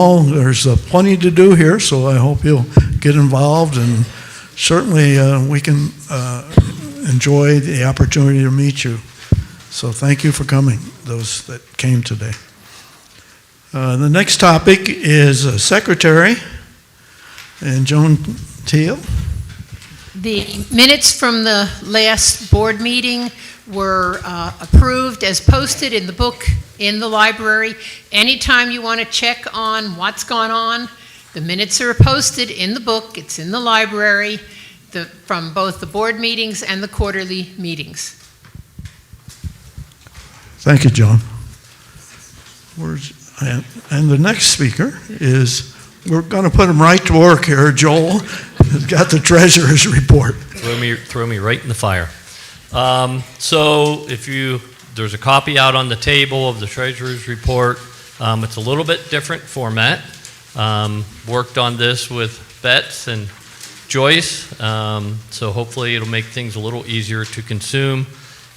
There's plenty to do here, so I hope you'll get involved, and certainly we can enjoy the opportunity to meet you. So thank you for coming, those that came today. The next topic is Secretary, and Joan Teal. The minutes from the last board meeting were approved as posted in the book in the library. Anytime you want to check on what's gone on, the minutes are posted in the book. It's in the library from both the board meetings and the quarterly meetings. Thank you, Joan. And the next speaker is, we're going to put him right to work here. Joel has got the treasurer's report. Throw me right in the fire. So there's a copy out on the table of the treasurer's report. It's a little bit different format. Worked on this with Bets and Joyce, so hopefully it'll make things a little easier to consume.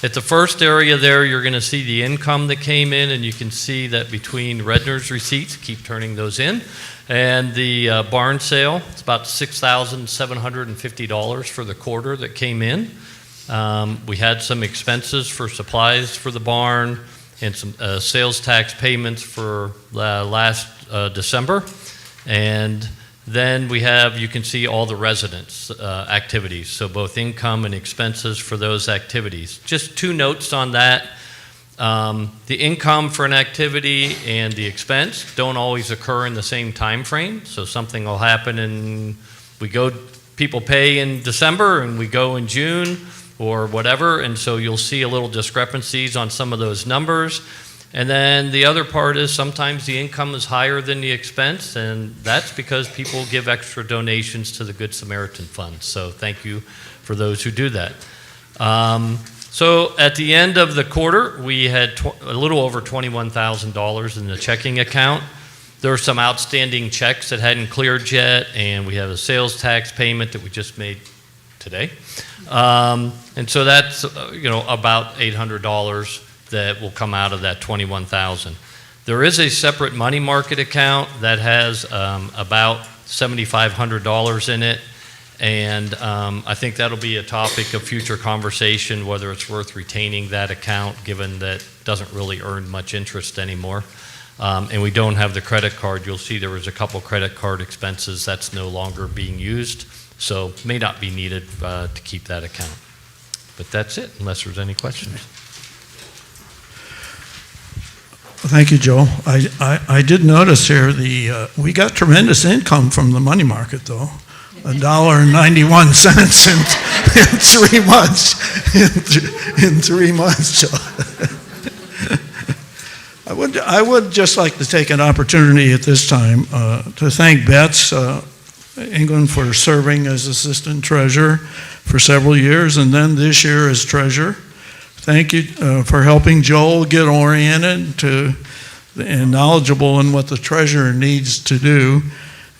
At the first area there, you're going to see the income that came in, and you can see that between Redner's receipts, keep turning those in, and the barn sale, it's about $6,750 for the quarter that came in. We had some expenses for supplies for the barn and some sales tax payments for last December. And then you can see all the residents' activities, so both income and expenses for those activities. Just two notes on that. The income for an activity and the expense don't always occur in the same time frame. So something will happen and people pay in December and we go in June or whatever, and so you'll see a little discrepancies on some of those numbers. And then the other part is sometimes the income is higher than the expense, and that's because people give extra donations to the Good Samaritan Fund. So thank you for those who do that. So at the end of the quarter, we had a little over $21,000 in the checking account. There were some outstanding checks that hadn't cleared yet, and we have a sales tax payment that we just made today. And so that's about $800 that will come out of that $21,000. There is a separate money market account that has about $7,500 in it, and I think that'll be a topic of future conversation, whether it's worth retaining that account given that it doesn't really earn much interest anymore. And we don't have the credit card. You'll see there was a couple credit card expenses that's no longer being used, so may not be needed to keep that account. But that's it, unless there's any questions. Thank you, Joe. I did notice here we got tremendous income from the money market, though. $1.91 in 3 months. In 3 months. So. I would just like to take an opportunity at this time to thank Bets England for serving as assistant treasurer for several years, and then this year as treasurer. Thank you for helping Joel get oriented and knowledgeable in what the treasurer needs to do.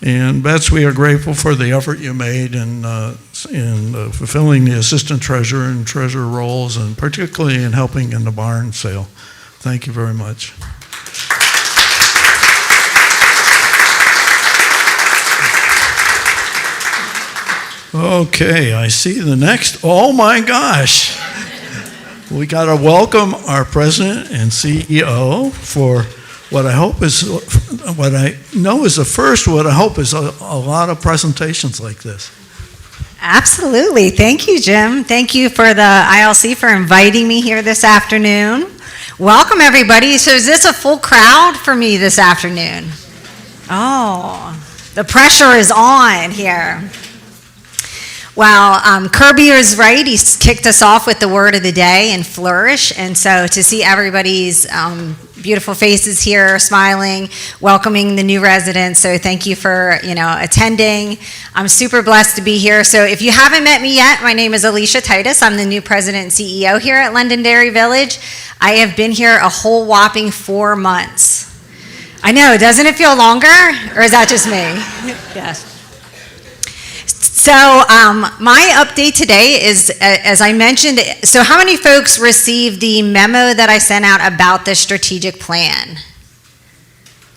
And Bets, we are grateful for the effort you made in fulfilling the assistant treasurer and treasurer roles, and particularly in helping in the barn sale. Thank you very much. Okay, I see the next. Oh my gosh. We got to welcome our president and CEO for what I know is the first, what I hope is a lot of presentations like this. Absolutely. Thank you, Jim. Thank you for the ILC for inviting me here this afternoon. Welcome, everybody. So is this a full crowd for me this afternoon? Oh, the pressure is on here. Well, Kirby is right. He's kicked us off with the word of the day and flourish. And so to see everybody's beautiful faces here, smiling, welcoming the new residents. So thank you for, attending. I'm super blessed to be here. So if you haven't met me yet, my name is Alicia Titus. I'm the new president and CEO here at Londonderry Village. I have been here a whole whopping 4 months. I know, doesn't it feel longer? Or is that just me? Yes. So my update today is, as I mentioned, so how many folks received the memo that I sent out about the strategic plan?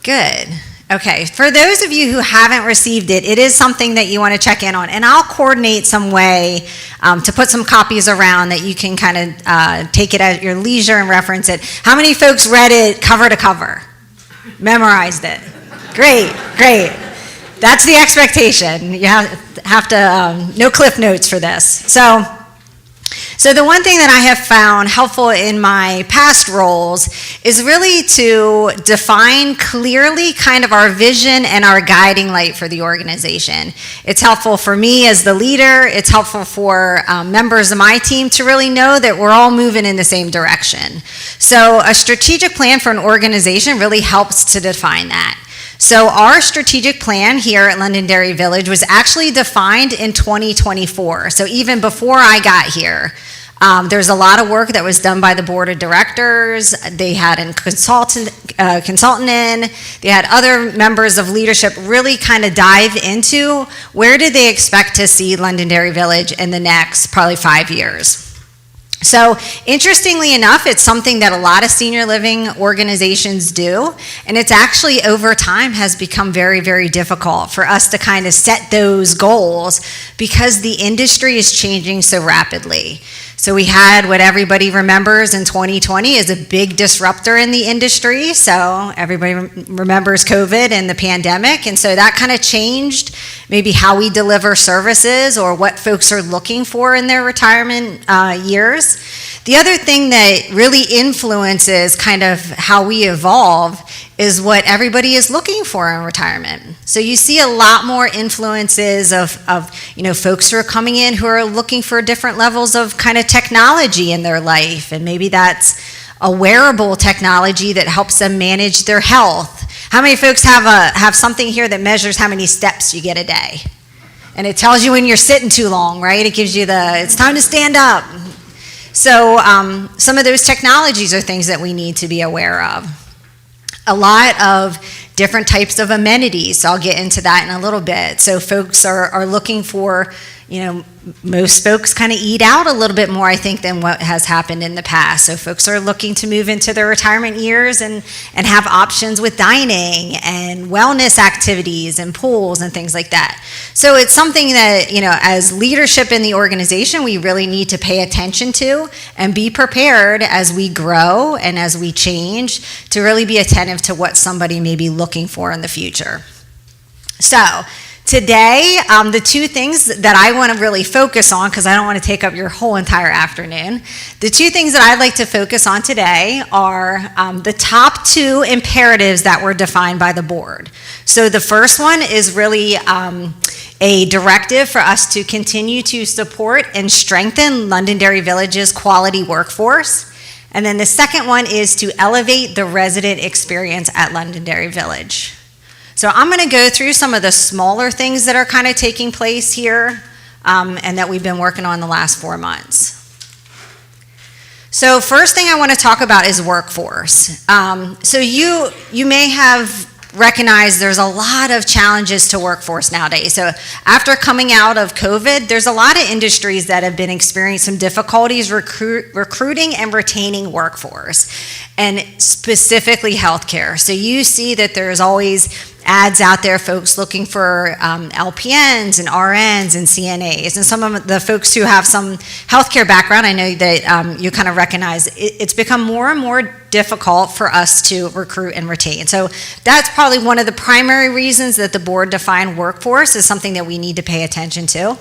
Good. Okay, for those of you who haven't received it, it is something that you want to check in on, and I'll coordinate some way to put some copies around that you can kind of take it at your leisure and reference it. How many folks read it cover to cover? Memorized it? Great, great. That's the expectation. You have to, no cliff notes for this. So the one thing that I have found helpful in my past roles is really to define clearly kind of our vision and our guiding light for the organization. It's helpful for me as the leader. It's helpful for members of my team to really know that we're all moving in the same direction. So a strategic plan for an organization really helps to define that. So our strategic plan here at Londonderry Village was actually defined in 2024. So even before I got here, there's a lot of work that was done by the board of directors. They had a consultant in. They had other members of leadership really kind of dive into where did they expect to see Londonderry Village in the next probably 5 years. So interestingly enough, it's something that a lot of senior living organizations do, and it's actually over time has become very, very difficult for us to kind of set those goals because the industry is changing so rapidly. So we had what everybody remembers in 2020 is a big disruptor in the industry. So everybody remembers COVID and the pandemic. And so that kind of changed maybe how we deliver services or what folks are looking for in their retirement years. The other thing that really influences kind of how we evolve is what everybody is looking for in retirement. So you see a lot more influences of folks who are coming in who are looking for different levels of kind of technology in their life, and maybe that's a wearable technology that helps them manage their health. How many folks have something here that measures how many steps you get a day? And it tells you when you're sitting too long, right? It gives you it's time to stand up. So some of those technologies are things that we need to be aware of. A lot of different types of amenities, so I'll get into that in a little bit. So folks are looking for, most folks kind of eat out a little bit more, I think, than what has happened in the past. So folks are looking to move into their retirement years and have options with dining and wellness activities and pools and things like that. So it's something that, as leadership in the organization, we really need to pay attention to and be prepared as we grow and as we change to really be attentive to what somebody may be looking for in the future. So today, the two things that I want to really focus on, because I don't want to take up your whole entire afternoon, the two things that I'd like to focus on today are the top two imperatives that were defined by the board. So the first one is really a directive for us to continue to support and strengthen Londonderry Village's quality workforce. And then the second one is to elevate the resident experience at Londonderry Village. So I'm going to go through some of the smaller things that are kind of taking place here and that we've been working on the last 4 months. So first thing I want to talk about is workforce. So you may have recognized there's a lot of challenges to workforce nowadays. So after coming out of COVID, there's a lot of industries that have been experiencing some difficulties recruiting and retaining workforce, and specifically healthcare. So you see that there's always ads out there, folks looking for LPNs and RNs and CNAs. And some of the folks who have some healthcare background, I know that you kind of recognize it's become more and more difficult for us to recruit and retain. So that's probably one of the primary reasons that the board defined workforce is something that we need to pay attention to.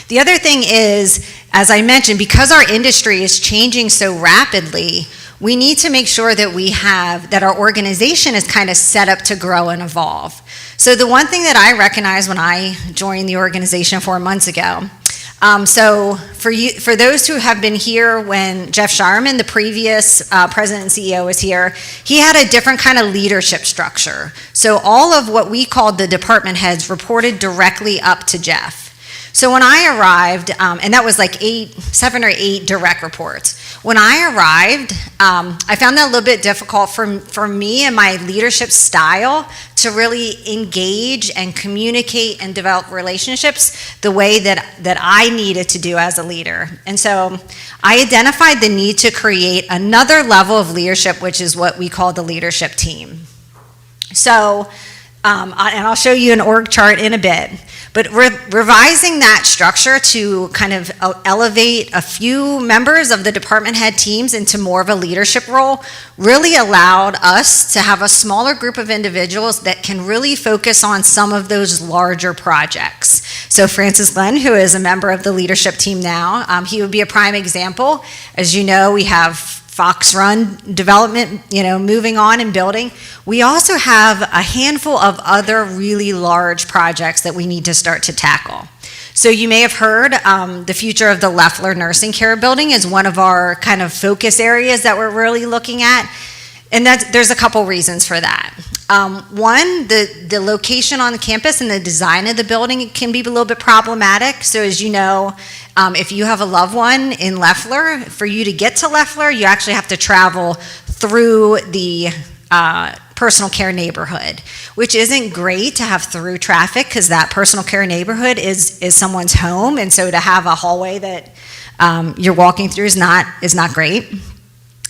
The other thing is, as I mentioned, because our industry is changing so rapidly, we need to make sure that our organization is kind of set up to grow and evolve. So the one thing that I recognized when I joined the organization 4 months ago, so for those who have been here when Jeff Shireman, the previous president and CEO, was here, he had a different kind of leadership structure. So all of what we called the department heads reported directly up to Jeff. So when I arrived, and that was like 7 or 8 direct reports. When I arrived, I found that a little bit difficult for me and my leadership style to really engage and communicate and develop relationships the way that I needed to do as a leader. And so I identified the need to create another level of leadership, which is what we call the leadership team. So, and I'll show you an org chart in a bit, but revising that structure to kind of elevate a few members of the department head teams into more of a leadership role really allowed us to have a smaller group of individuals that can really focus on some of those larger projects. So Francis Glenn, who is a member of the leadership team now, he would be a prime example. As you know, we have Fox Run development, moving on and building. We also have a handful of other really large projects that we need to start to tackle. So you may have heard the future of the Leffler Nursing Care Building is one of our kind of focus areas that we're really looking at. And there's a couple reasons for that. One, the location on the campus and the design of the building can be a little bit problematic. So as you know, if you have a loved one in Leffler, for you to get to Leffler, you actually have to travel through the personal care neighborhood, which isn't great to have through traffic because that personal care neighborhood is someone's home. And so to have a hallway that you're walking through is not great.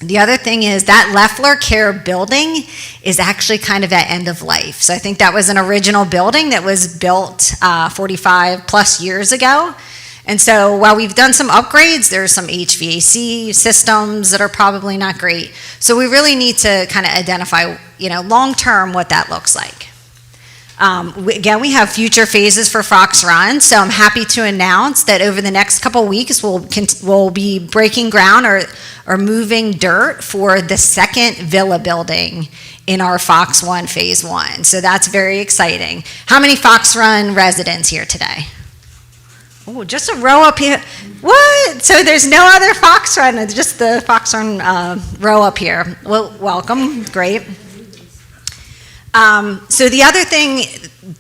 The other thing is that Leffler Care building is actually kind of at end of life. So I think that was an original building that was built 45 plus years ago. And so while we've done some upgrades, there's some HVAC systems that are probably not great. So we really need to kind of identify, long-term what that looks like. Again, we have future phases for Fox Run, so I'm happy to announce that over the next couple weeks, we'll be breaking ground or moving dirt for the second villa building in our Fox One Phase 1. So that's very exciting. How many Fox Run residents here today? Oh, just a row up here. What? So there's no other Fox Run, it's just the Fox Run row up here. Well, welcome, great. So the other thing,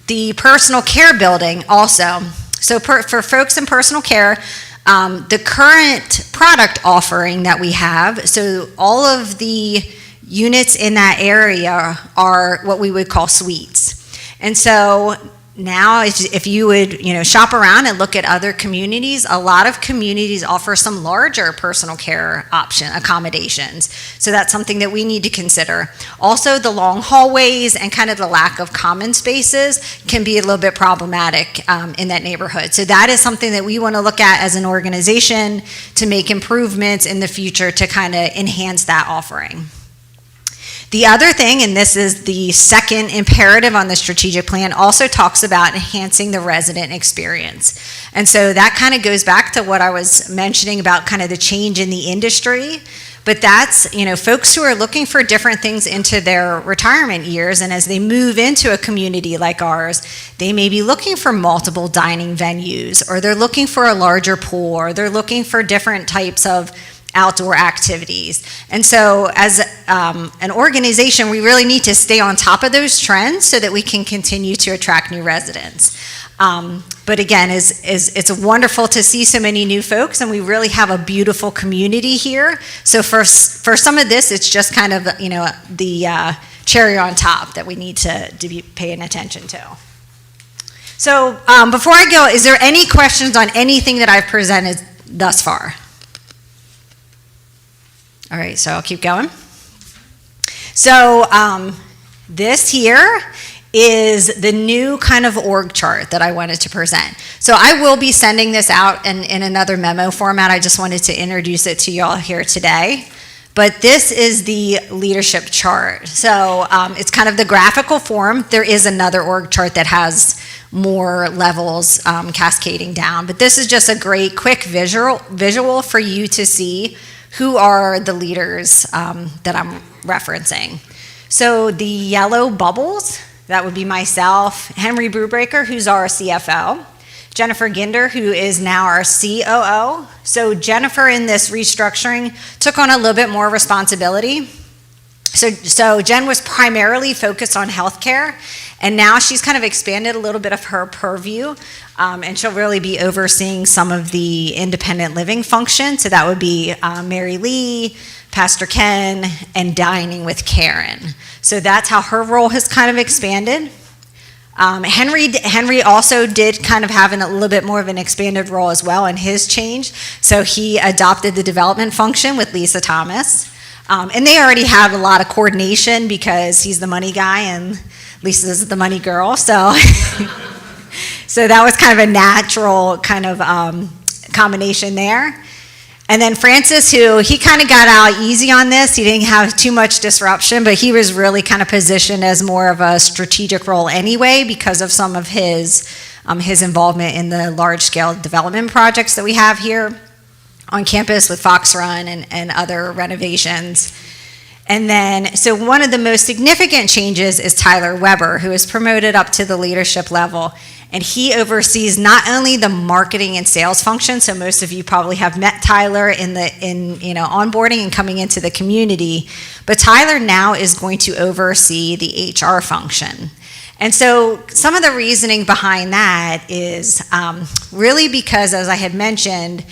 the personal care building also. So for folks in personal care, the current product offering that we have, so all of the units in that area are what we would call suites. And so now if you would shop around and look at other communities, a lot of communities offer some larger personal care accommodations. So that's something that we need to consider. Also, the long hallways and kind of the lack of common spaces can be a little bit problematic in that neighborhood. So that is something that we want to look at as an organization to make improvements in the future to kind of enhance that offering. The other thing, and this is the second imperative on the strategic plan, also talks about enhancing the resident experience. And so that kind of goes back to what I was mentioning about kind of the change in the industry. But that's, folks who are looking for different things into their retirement years, and as they move into a community like ours, they may be looking for multiple dining venues, or they're looking for a larger pool, or they're looking for different types of outdoor activities. And so as an organization, we really need to stay on top of those trends so that we can continue to attract new residents. But again, it's wonderful to see so many new folks, and we really have a beautiful community here. So for some of this, it's just kind of, the cherry on top that we need to be paying attention to. So before I go, is there any questions on anything that I've presented thus far? All right, so I'll keep going. So this here is the new kind of org chart that I wanted to present. So I will be sending this out in another memo format. I just wanted to introduce it to y'all here today. But this is the leadership chart. So it's kind of the graphical form. There is another org chart that has more levels cascading down. But this is just a great quick visual for you to see who are the leaders that I'm referencing. So the yellow bubbles, that would be myself, Henry Brubaker, who's our CFO, Jennifer Ginder, who is now our COO. So Jennifer, in this restructuring, took on a little bit more responsibility. So Jen was primarily focused on healthcare, and now she's kind of expanded a little bit of her purview, and she'll really be overseeing some of the independent living function. So that would be Mary Lee, Pastor Ken, and dining with Karen. So that's how her role has kind of expanded. Henry also did kind of have a little bit more of an expanded role as well in his change. So he adopted the development function with Lisa Thomas. And they already have a lot of coordination because he's the money guy and Lisa's the money girl. So, so that was kind of a natural kind of combination there. And then Francis, who he kind of got out easy on this. He didn't have too much disruption, but he was really kind of positioned as more of a strategic role anyway because of some of his involvement in the large-scale development projects that we have here on campus with Fox Run and other renovations. And then, so one of the most significant changes is Tyler Weber, who is promoted up to the leadership level. And he oversees not only the marketing and sales function, so most of you probably have met Tyler in onboarding and coming into the community, but Tyler now is going to oversee the HR function. And so some of the reasoning behind that is really because, as I had mentioned,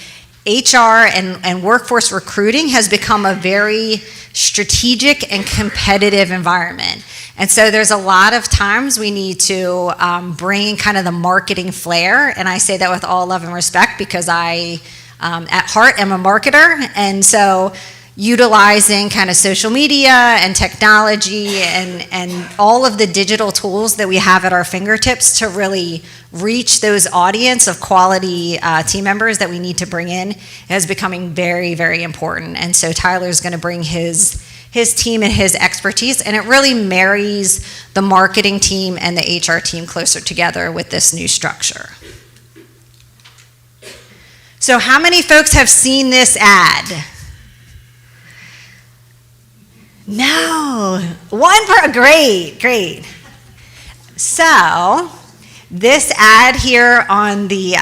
HR and workforce recruiting has become a very strategic and competitive environment. And so there's a lot of times we need to bring kind of the marketing flair, and I say that with all love and respect because I, at heart, am a marketer, and so utilizing kind of social media and technology and all of the digital tools that we have at our fingertips to really reach those audience of quality team members that we need to bring in is becoming very, very important. And so Tyler's going to bring his team and his expertise, and it really marries the marketing team and the HR team closer together with this new structure. So how many folks have seen this ad? No, great. So this ad here on the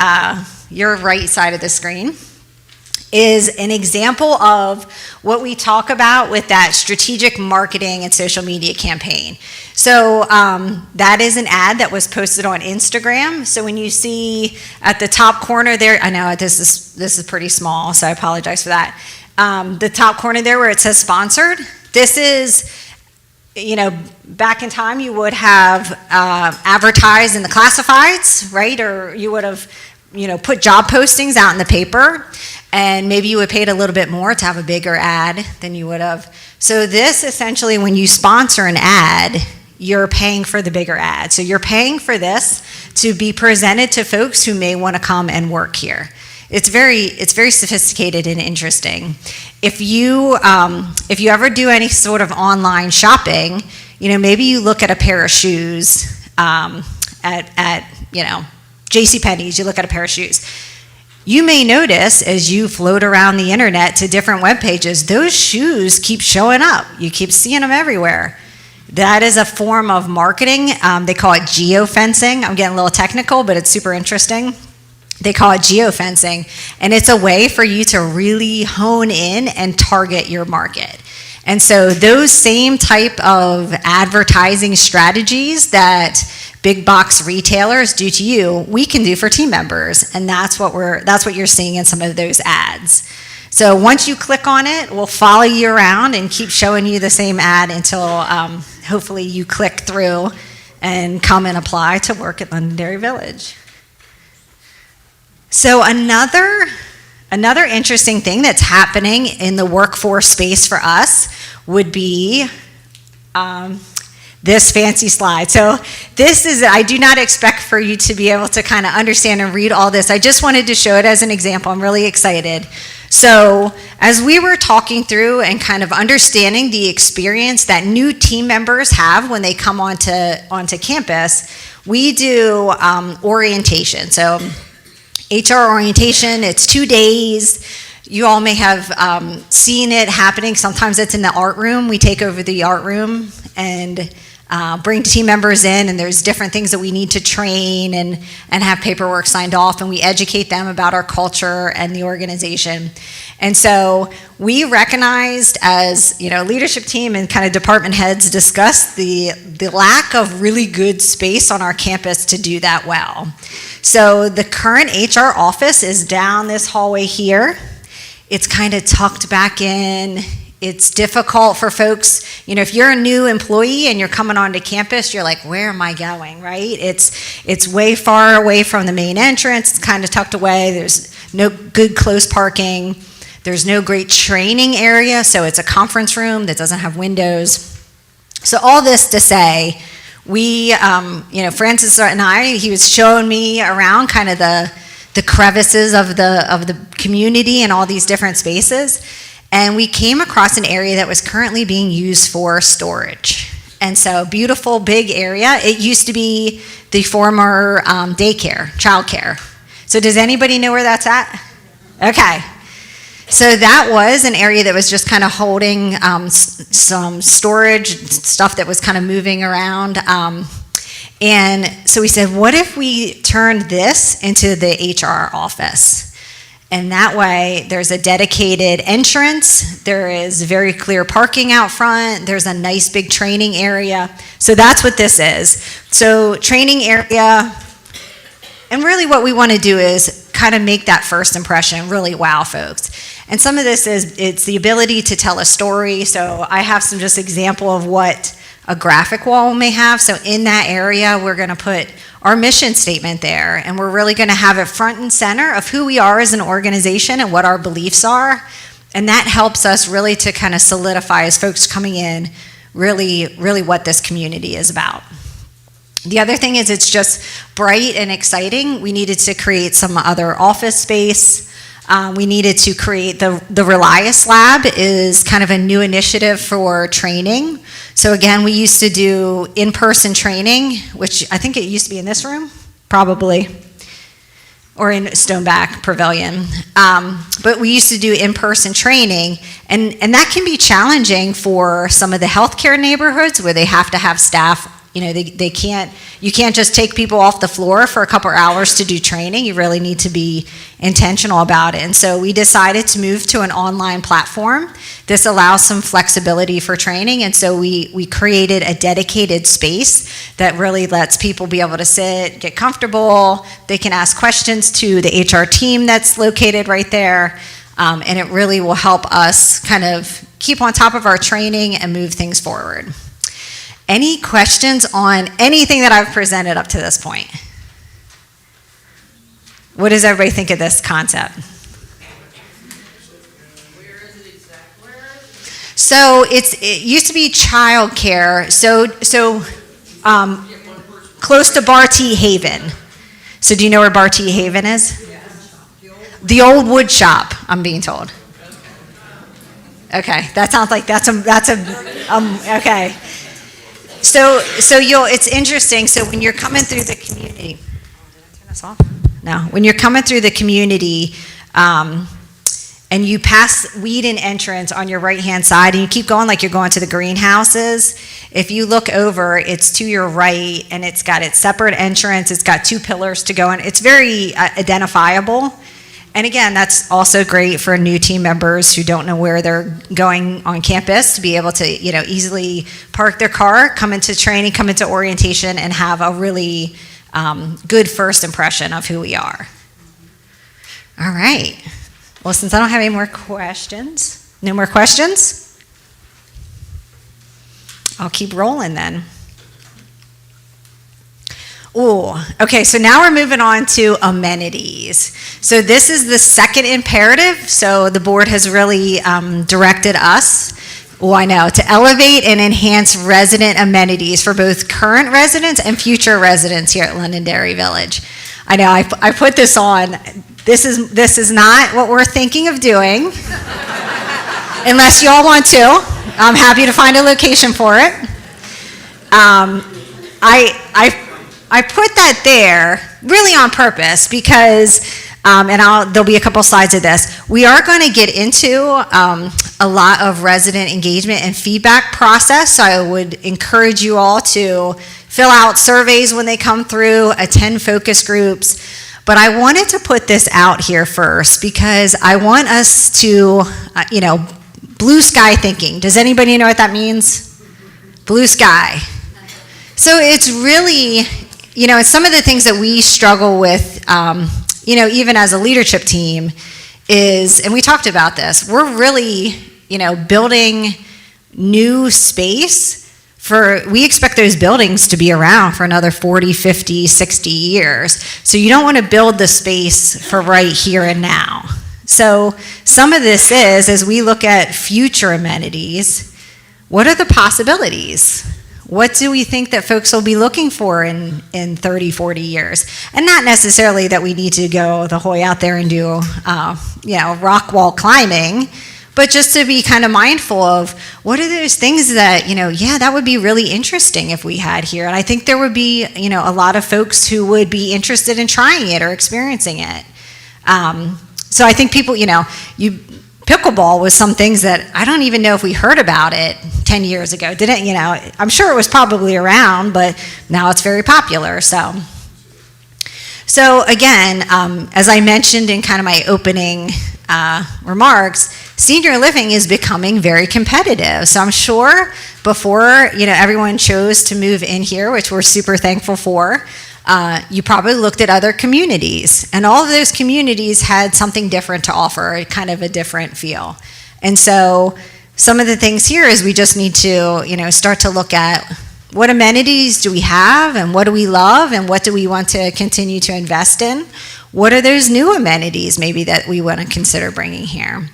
your right side of the screen is an example of what we talk about with that strategic marketing and social media campaign. So that is an ad that was posted on Instagram. So when you see at the top corner there, I know this is pretty small, so I apologize for that. The top corner there where it says sponsored, this is, back in time you would have advertised in the classifieds, right? Or you would have, put job postings out in the paper, and maybe you would paid a little bit more to have a bigger ad than you would have. So this essentially, when you sponsor an ad, you're paying for the bigger ad. So you're paying for this to be presented to folks who may want to come and work here. It's very sophisticated and interesting. If you ever do any sort of online shopping, maybe you look at a pair of shoes at JCPenney's, you look at a pair of shoes. You may notice as you float around the internet to different web pages, those shoes keep showing up. You keep seeing them everywhere. That is a form of marketing. They call it geofencing. I'm getting a little technical, but it's super interesting. They call it geofencing, and it's a way for you to really hone in and target your market. And so those same type of advertising strategies that big box retailers do to you, we can do for team members, and that's what you're seeing in some of those ads. So once you click on it, we'll follow you around and keep showing you the same ad until hopefully you click through and come and apply to work at Londonderry Village. So another interesting thing that's happening in the workforce space for us would be this fancy slide. So this is, I do not expect for you to be able to kind of understand and read all this. I just wanted to show it as an example. I'm really excited. So as we were talking through and kind of understanding the experience that new team members have when they come onto campus, we do orientation. So HR orientation, it's 2 days. You all may have seen it happening. Sometimes it's in the art room. We take over the art room and bring team members in, and there's different things that we need to train and have paperwork signed off, and we educate them about our culture and the organization. And so we recognized as, leadership team and kind of department heads discussed the lack of really good space on our campus to do that well. So the current HR office is down this hallway here. It's kind of tucked back in. It's difficult for folks, if you're a new employee and you're coming onto campus, you're like, where am I going, right? It's way far away from the main entrance. It's kind of tucked away. There's no good close parking. There's no great training area, so it's a conference room that doesn't have windows. So all this to say, we, Francis and I, he was showing me around kind of the crevices of the community and all these different spaces, and we came across an area that was currently being used for storage. And so, beautiful, big area. It used to be the former daycare, childcare. So does anybody know where that's at? Okay. So that was an area that was just kind of holding some storage, stuff that was kind of moving around. And so we said, what if we turned this into the HR office? And that way, there's a dedicated entrance, there is very clear parking out front, there's a nice big training area. So that's what this is. So training area, and really what we want to do is kind of make that first impression, really wow folks. And some of this is, it's the ability to tell a story. So I have some just example of what a graphic wall may have. So in that area, we're going to put our mission statement there, and we're really going to have it front and center of who we are as an organization and what our beliefs are. And that helps us really to kind of solidify as folks coming in, really, really what this community is about. The other thing is it's just bright and exciting. We needed to create some other office space. We needed to create the Relias Lab is kind of a new initiative for training. So again, we used to do in-person training, which I think it used to be in this room, probably, or in Stoneback Pavilion. But we used to do in-person training, and that can be challenging for some of the healthcare neighborhoods where they have to have staff. You know, you can't just take people off the floor for a couple hours to do training. You really need to be intentional about it. And so we decided to move to an online platform. This allows some flexibility for training. And so we created a dedicated space that really lets people be able to sit, get comfortable. They can ask questions to the HR team that's located right there. And it really will help us kind of keep on top of our training and move things forward. Any questions on anything that I've presented up to this point? What does everybody think of this concept? Where is it exactly? So it used to be childcare, so close to Barty Haven. So do you know where Barty Haven is? The old wood shop, I'm being told. Okay, that sounds like that's a okay. So it's interesting. So when you're coming through the community, did I turn this off? No. When you're coming through the community, and you pass Whedon entrance on your right-hand side, and you keep going like you're going to the greenhouses. If you look over, it's to your right, and it's got its separate entrance. It's got 2 pillars to go in. It's very identifiable. And again, that's also great for new team members who don't know where they're going on campus to be able to, easily park their car, come into training, come into orientation, and have a really good first impression of who we are. All right. Well, since I don't have any more questions, no more questions? I'll keep rolling then. Oh, okay, so now we're moving on to amenities. So this is the second imperative. So the board has really directed us, to elevate and enhance resident amenities for both current residents and future residents here at Londonderry Village. I know, I put this on. This is not what we're thinking of doing, unless you all want to. I'm happy to find a location for it. I put that there really on purpose because, there'll be a couple slides of this. We are going to get into a lot of resident engagement and feedback process. So I would encourage you all to fill out surveys when they come through, attend focus groups. But I wanted to put this out here first because I want us to, blue sky thinking. Does anybody know what that means? Blue sky. So it's really, it's some of the things that we struggle with, even as a leadership team is, and we talked about this, we're really, building new space we expect those buildings to be around for another 40, 50, 60 years. So you don't want to build the space for right here and now. So some of this is, as we look at future amenities, what are the possibilities? What do we think that folks will be looking for in 30, 40 years? And not necessarily that we need to go the whole way out there and do, rock wall climbing, but just to be kind of mindful of what are those things that, that would be really interesting if we had here. And I think there would be, a lot of folks who would be interested in trying it or experiencing it. So I think people, pickleball was some things that I don't even know if we heard about it 10 years ago. Didn't, I'm sure it was probably around, but now it's very popular. So again, as I mentioned in kind of my opening remarks, senior living is becoming very competitive. So I'm sure before, everyone chose to move in here, which we're super thankful for, you probably looked at other communities, and all of those communities had something different to offer, kind of a different feel. And so some of the things here is we just need to, start to look at what amenities do we have, and what do we love, and what do we want to continue to invest in? What are those new amenities maybe that we want to consider bringing here?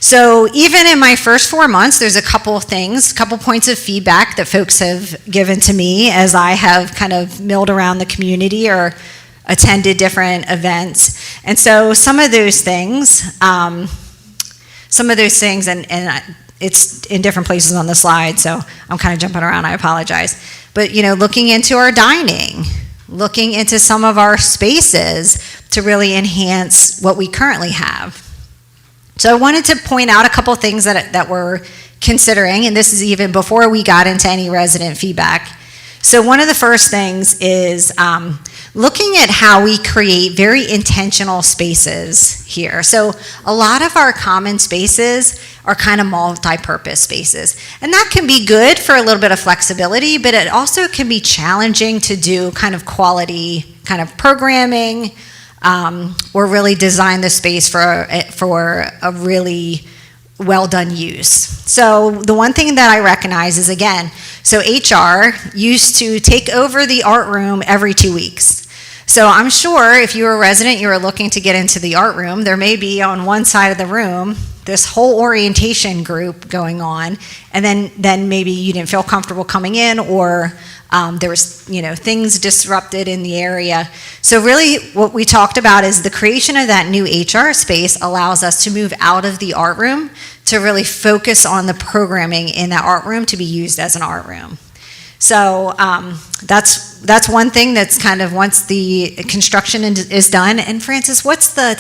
So even in my first 4 months, there's a couple of things, a couple points of feedback that folks have given to me as I have kind of milled around the community or attended different events. And so some of those things, and it's in different places on the slide, so I'm kind of jumping around, I apologize. But, looking into our dining, looking into some of our spaces to really enhance what we currently have. So I wanted to point out a couple things that we're considering, and this is even before we got into any resident feedback. So one of the first things is looking at how we create very intentional spaces here. So a lot of our common spaces are kind of multi-purpose spaces. And that can be good for a little bit of flexibility, but it also can be challenging to do kind of quality kind of programming, or really design the space for a really well-done use. So the one thing that I recognize is, again, so HR used to take over the art room every 2 weeks. So I'm sure if you were a resident, you were looking to get into the art room, there may be on one side of the room this whole orientation group going on, and then maybe you didn't feel comfortable coming in, or there was things disrupted in the area. So really what we talked about is the creation of that new HR space allows us to move out of the art room to really focus on the programming in that art room to be used as an art room. So that's one thing that's kind of once the construction is done. And Francis, what's the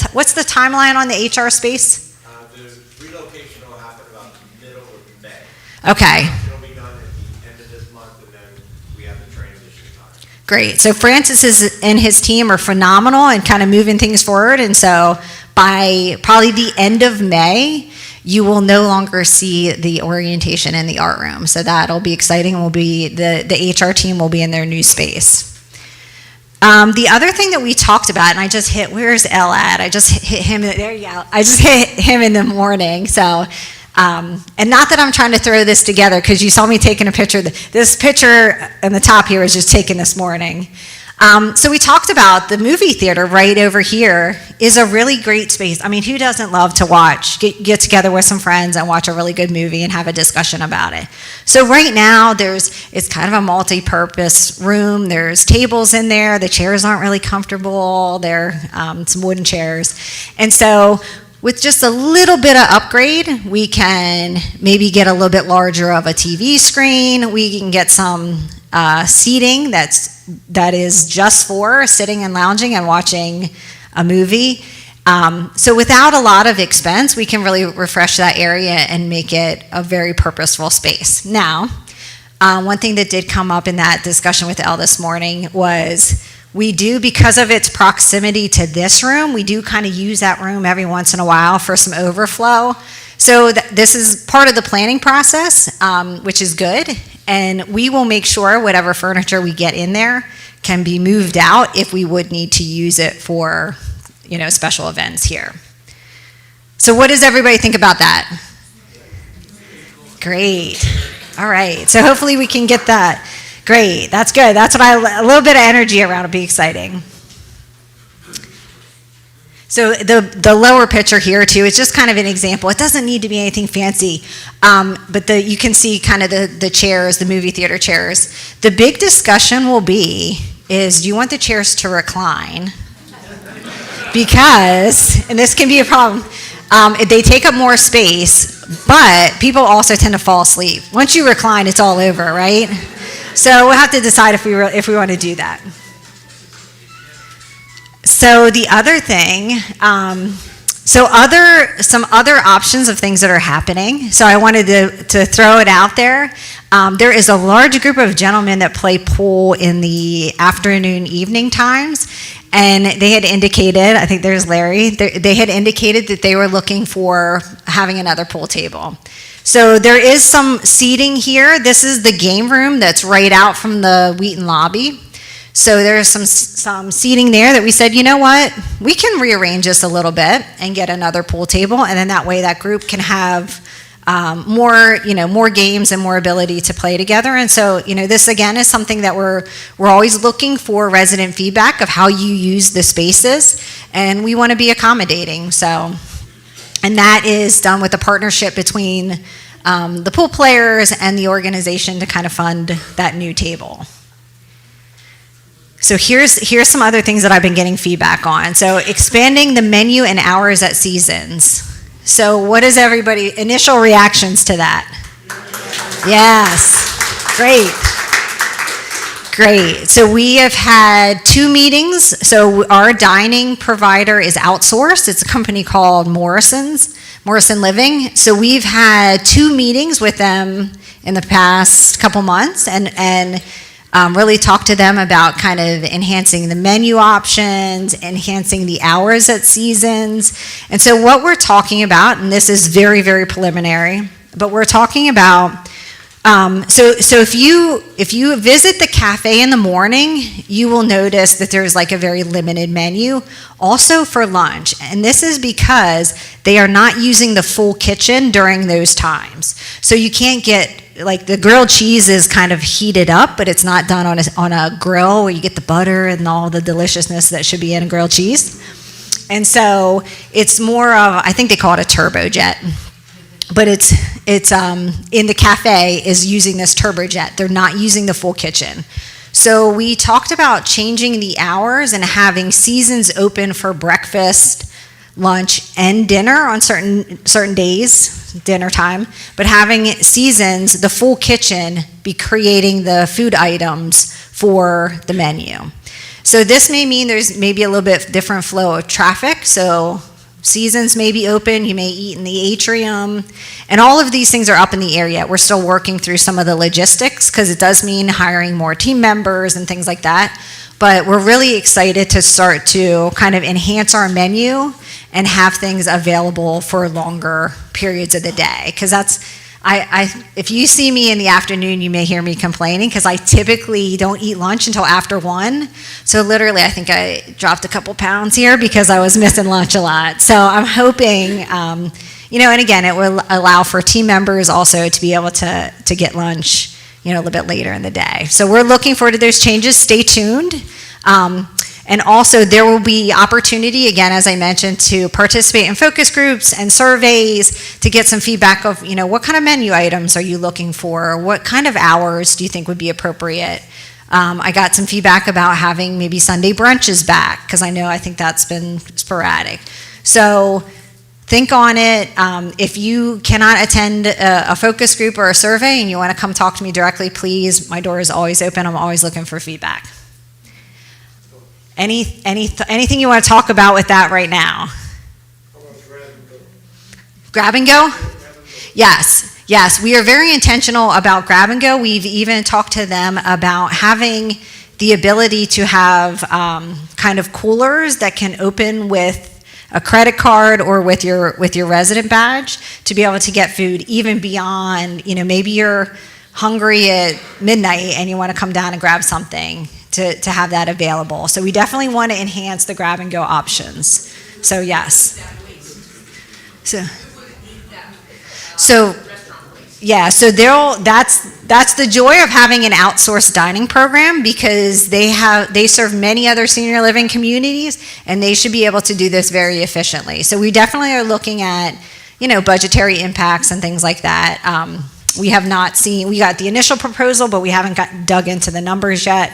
timeline on the HR space? The relocation will happen about the middle of May. Okay. It'll be done at the end of this month, and then we have the transition time. Great. So Francis and his team are phenomenal and kind of moving things forward. And so by probably the end of May, you will no longer see the orientation in the art room. So that'll be exciting. Will be the HR team will be in their new space. The other thing that we talked about, and I just hit, where's Elle at? I just hit him, there you go. I just hit him in the morning. So, and not that I'm trying to throw this together, because you saw me taking a picture. This picture on the top here was just taken this morning. So we talked about the movie theater right over here is a really great space. I mean, who doesn't love to get together with some friends and watch a really good movie and have a discussion about it? So right now it's kind of a multi-purpose room. There's tables in there. The chairs aren't really comfortable. They're some wooden chairs. And so with just a little bit of upgrade, we can maybe get a little bit larger of a TV screen. We can get some seating that is just for sitting and lounging and watching a movie. So without a lot of expense, we can really refresh that area and make it a very purposeful space. Now, one thing that did come up in that discussion with Elle this morning was we do, because of its proximity to this room, we do kind of use that room every once in a while for some overflow. So this is part of the planning process, which is good. And we will make sure whatever furniture we get in there can be moved out if we would need to use it for, special events here. So what does everybody think about that? Great. All right. So hopefully we can get that. Great. That's good. That's what a little bit of energy around would be exciting. So the lower picture here too, it's just kind of an example. It doesn't need to be anything fancy, but you can see kind of the chairs, the movie theater chairs. The big discussion will be is, do you want the chairs to recline? Because, and this can be a problem, they take up more space, but people also tend to fall asleep. Once you recline, it's all over, right? So we'll have to decide if we want to do that. So the other thing, some other options of things that are happening. So I wanted to throw it out there. There is a large group of gentlemen that play pool in the afternoon, evening times, and they had indicated, I think there's Larry, they had indicated that they were looking for having another pool table. So there is some seating here. This is the game room that's right out from the Wheaton lobby. So there's some seating there that we said, you know what, we can rearrange this a little bit and get another pool table, and then that way that group can have more games and more ability to play together. And so, this again is something that we're always looking for resident feedback of how you use the spaces, and we want to be accommodating. So, and that is done with a partnership between the pool players and the organization to kind of fund that new table. So here's some other things that I've been getting feedback on. So expanding the menu and hours at Seasons. So what is everybody, initial reactions to that? Yes, great. So we have had 2 meetings. So our dining provider is outsourced. It's a company called Morrison Living. So we've had 2 meetings with them in the past couple months and really talk to them about kind of enhancing the menu options, enhancing the hours at Seasons. And so what we're talking about, and this is very, very preliminary, but we're talking about, so if you visit the cafe in the morning, you will notice that there's like a very limited menu, also for lunch. And this is because they are not using the full kitchen during those times. So you can't get, like, the grilled cheese is kind of heated up, but it's not done on a grill where you get the butter and all the deliciousness that should be in a grilled cheese. And so it's more of, I think they call it a turbojet, but it's in the cafe is using this turbojet. They're not using the full kitchen. So we talked about changing the hours and having Seasons open for breakfast, lunch, and dinner on certain days, dinner time, but having Seasons, the full kitchen, be creating the food items for the menu. So this may mean there's maybe a little bit different flow of traffic. So Seasons may be open, you may eat in the atrium, and all of these things are up in the air yet. We're still working through some of the logistics because it does mean hiring more team members and things like that. But we're really excited to start to kind of enhance our menu and have things available for longer periods of the day. Because if you see me in the afternoon, you may hear me complaining because I typically don't eat lunch until after 1. So literally, I think I dropped a couple pounds here because I was missing lunch a lot. So I'm hoping, and again, it will allow for team members also to be able to get lunch, a little bit later in the day. So we're looking forward to those changes. Stay tuned. And also there will be opportunity, again, as I mentioned, to participate in focus groups and surveys to get some feedback of, what kind of menu items are you looking for? What kind of hours do you think would be appropriate? I got some feedback about having maybe Sunday brunches back, because I think that's been sporadic. So think on it. If you cannot attend a focus group or a survey and you want to come talk to me directly, please, my door is always open. I'm always looking for feedback. Anything you want to talk about with that right now? Grab and go? Yes. We are very intentional about grab and go. We've even talked to them about having the ability to have kind of coolers that can open with a credit card or with your resident badge to be able to get food even beyond, maybe you're hungry at midnight and you want to come down and grab something. To have that available. So we definitely want to enhance the grab and go options. So yes. So Yeah, so that's the joy of having an outsourced dining program, because they serve many other senior living communities, and they should be able to do this very efficiently. So we definitely are looking at, budgetary impacts and things like that. We have not seen, we got the initial proposal, but we haven't dug into the numbers yet.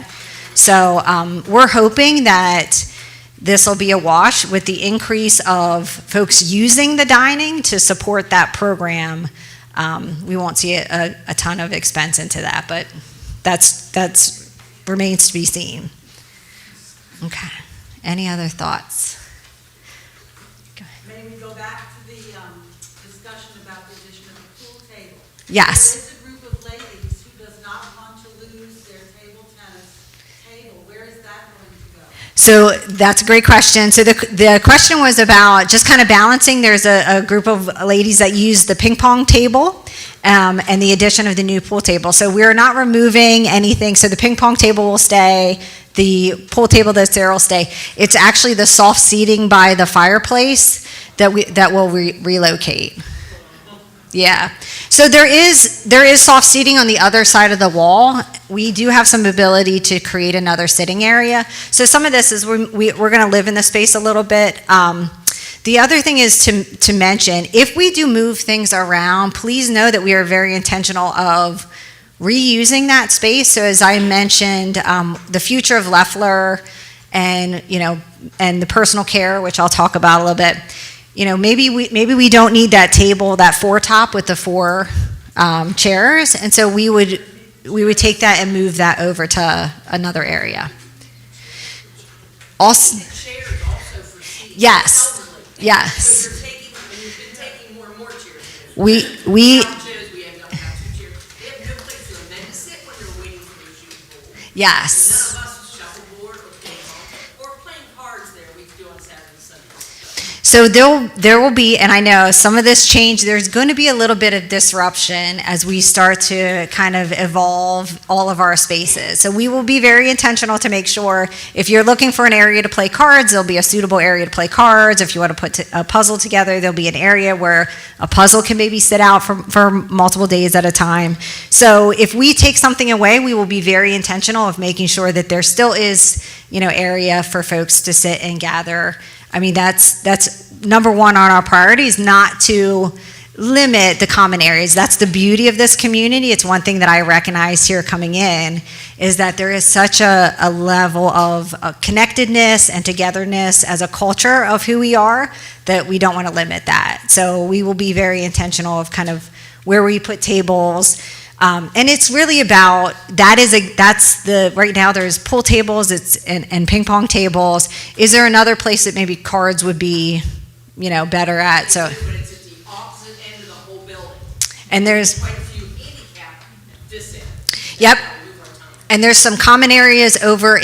So we're hoping that this will be a wash with the increase of folks using the dining to support that program. We won't see a ton of expense into that, but that's remains to be seen. Okay. Any other thoughts? May we go back to the discussion about the addition of a pool table? Yes. There is a group of ladies who does not want to lose their table tennis table. Where is that going to go? So that's a great question. So the question was about just kind of balancing. There's a group of ladies that use the ping pong table and the addition of the new pool table. So we're not removing anything. So the ping pong table will stay. The pool table that's there will stay. It's actually the soft seating by the fireplace that will relocate. Yeah. So there is soft seating on the other side of the wall. We do have some ability to create another sitting area. So some of this is we're going to live in the space a little bit. The other thing is to mention, if we do move things around, please know that we are very intentional of reusing that space. So as I mentioned, the future of Leffler and the personal care, which I'll talk about a little bit. Maybe we don't need that table, that four top with the four chairs, and so we would take that and move that over to another area. Also, Chairs also for seating. yes, Elderly. yes. So you've been taking more and more chairs. We Shows we end up having 2 chairs. They have no place for them to sit when they're waiting for their shoes to pull. yes. None of us shuffleboard or ping pong or playing cards there we do on Saturday and Sunday. So there will be, and I know some of this change, there's going to be a little bit of disruption as we start to kind of evolve all of our spaces. So we will be very intentional to make sure if you're looking for an area to play cards, there'll be a suitable area to play cards. If you want to put a puzzle together, there'll be an area where a puzzle can maybe sit out for multiple days at a time. So if we take something away, we will be very intentional of making sure that there still is, area for folks to sit and gather. I mean, that's number one on our priorities, not to limit the common areas. That's the beauty of this community. It's one thing that I recognize here coming in, is that there is such a level of connectedness and togetherness as a culture of who we are, that we don't want to limit that. So we will be very intentional of kind of where we put tables. And it's really about, right now there's pool tables and ping pong tables. Is there another place that maybe cards would be, better at? So, But it's at the opposite end of the whole building. and there's, Quite a few handicap at this end. Yep. Move our time. and there's some common areas over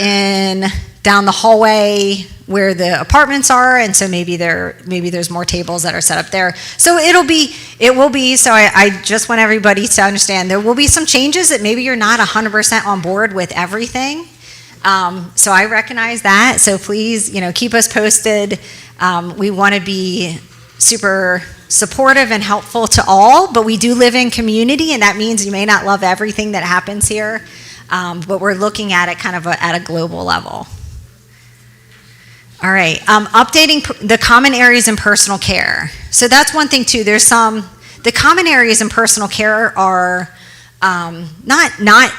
down the hallway where the apartments are, and so maybe there's more tables that are set up there. So it will be, so I just want everybody to understand, there will be some changes that maybe you're not 100% on board with everything. So I recognize that, so please, keep us posted. We want to be super supportive and helpful to all, but we do live in community, and that means you may not love everything that happens here, but we're looking at it kind of at a global level. All right, updating the common areas in personal care. So that's one thing too. The common areas in personal care are not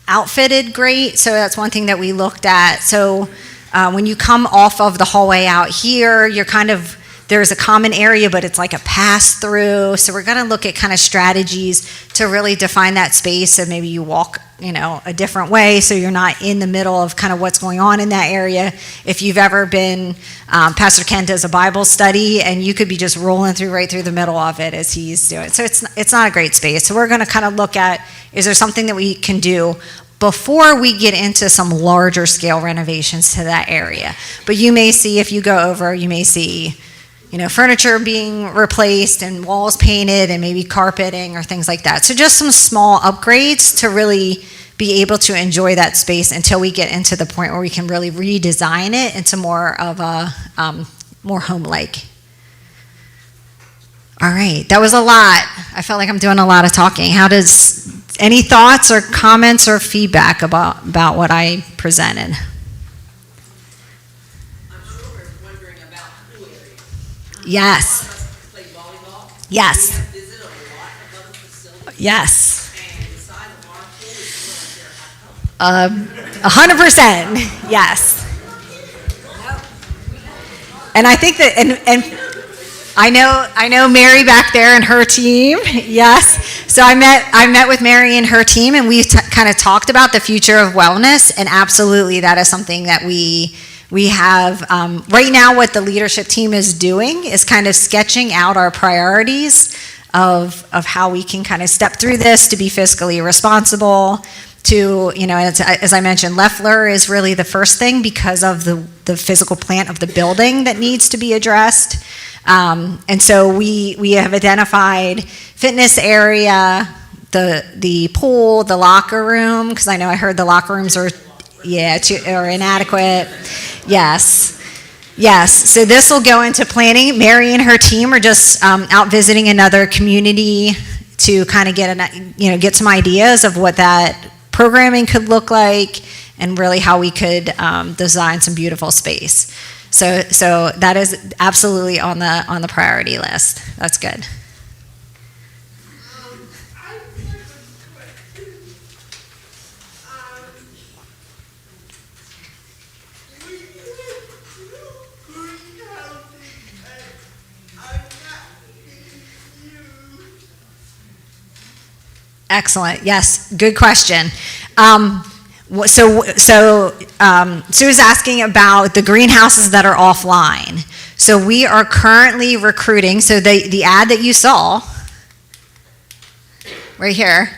outfitted great, so that's one thing that we looked at. So when you come off of the hallway out here, there's a common area, but it's like a pass-through. So we're going to look at kind of strategies to really define that space. So maybe you walk, a different way, so you're not in the middle of kind of what's going on in that area. If you've ever been, Pastor Ken does a Bible study, and you could be just rolling right through the middle of it as he's doing. So it's not a great space. So we're going to kind of look at, is there something that we can do before we get into some larger scale renovations to that area. But you may see, if you go over, you may see, furniture being replaced and walls painted and maybe carpeting or things like that. So just some small upgrades to really be able to enjoy that space until we get into the point where we can really redesign it into more of a more home-like. All right, that was a lot. I felt like I'm doing a lot of talking. Any thoughts or comments or feedback about what I presented? I'm sure we're wondering about pool areas. Yes, Play volleyball. yes, We have visited a lot of other facilities, yes. and the size of our pool is really there. 100%, yes. And I think that, and I know Mary back there and her team, yes. So I met with Mary and her team, and we kind of talked about the future of wellness, and absolutely that is something that we have, right now what the leadership team is doing is kind of sketching out our priorities of how we can kind of step through this to be fiscally responsible, to, as I mentioned, Leffler is really the first thing because of the physical plant of the building that needs to be addressed. And so we have identified fitness area, the pool, the locker room, because I know I heard the locker rooms are inadequate. Yes. So this will go into planning. Mary and her team are just out visiting another community to kind of get some ideas of what that programming could look like, and really how we could design some beautiful space. So that is absolutely on the priority list. That's good. Excellent. Yes, good question. So Sue was asking about the greenhouses that are offline. So we are currently recruiting. So the ad that you saw right here,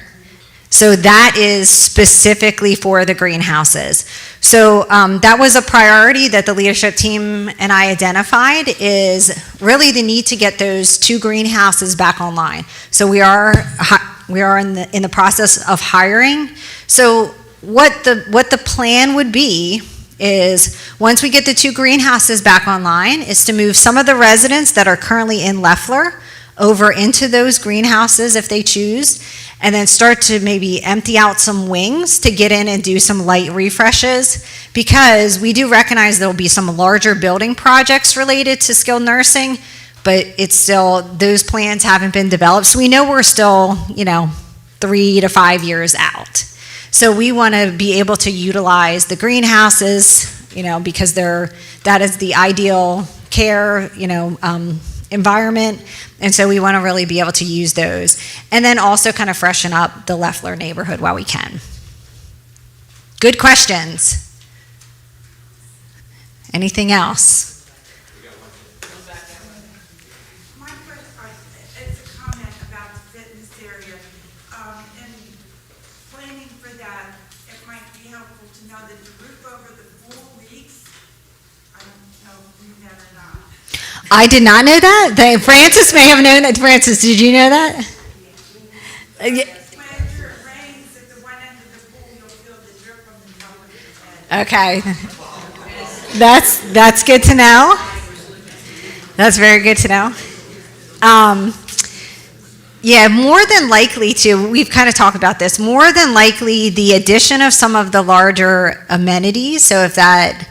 so that is specifically for the greenhouses. So that was a priority that the leadership team and I identified, is really the need to get those 2 greenhouses back online. So we are in the process of hiring. So what the plan would be is, once we get the 2 greenhouses back online, is to move some of the residents that are currently in Leffler over into those greenhouses if they choose, and then start to maybe empty out some wings to get in and do some light refreshes, because we do recognize there will be some larger building projects related to skilled nursing, but it's still, those plans haven't been developed. So we know we're still, 3 to 5 years out. So we want to be able to utilize the greenhouses, because that is the ideal care, environment. And so we want to really be able to use those. And then also kind of freshen up the Leffler neighborhood while we can. Good questions. Anything else? My question is a comment about the fitness area. And planning for that, it might be helpful to know that the roof over the pool leaks. I don't know if you know or not. I did not know that. Francis may have known that. Francis, did you know that? Whenever it rains at the one end of the pool, you'll feel the drip from the top of your head. Okay. That's good to know. That's very good to know. Yeah, more than likely we've kind of talked about this, more than likely the addition of some of the larger amenities, so if that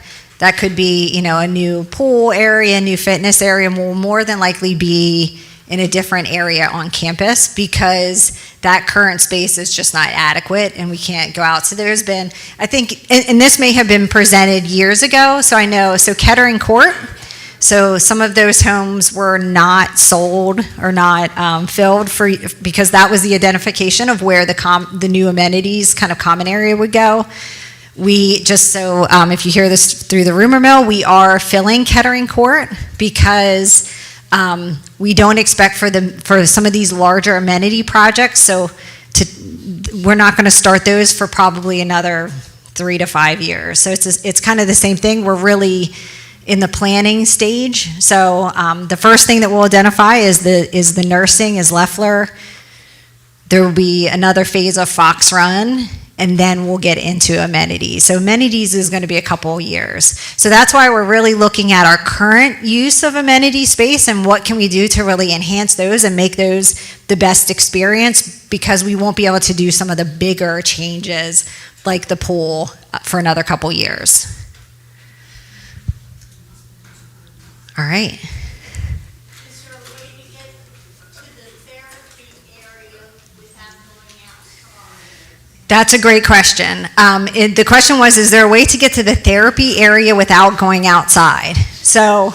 could be, a new pool area, new fitness area, will more than likely be in a different area on campus, because that current space is just not adequate and we can't go out. So there's been, I think, and this may have been presented years ago, so Kettering Court, so some of those homes were not sold or not filled because that was the identification of where the new amenities kind of common area would go. We just, if you hear this through the rumor mill, we are filling Kettering Court because we don't expect for some of these larger amenity projects, we're not going to start those for probably another 3 to 5 years. So it's kind of the same thing. We're really in the planning stage. So the first thing that we'll identify is the nursing, is Leffler. There will be another phase of Fox Run, and then we'll get into amenities. So amenities is going to be a couple years. So that's why we're really looking at our current use of amenity space and what can we do to really enhance those and make those the best experience, because we won't be able to do some of the bigger changes like the pool for another couple years. All right. Is there a way to get to the therapy area without going outside? That's a great question. The question was, is there a way to get to the therapy area without going outside? So,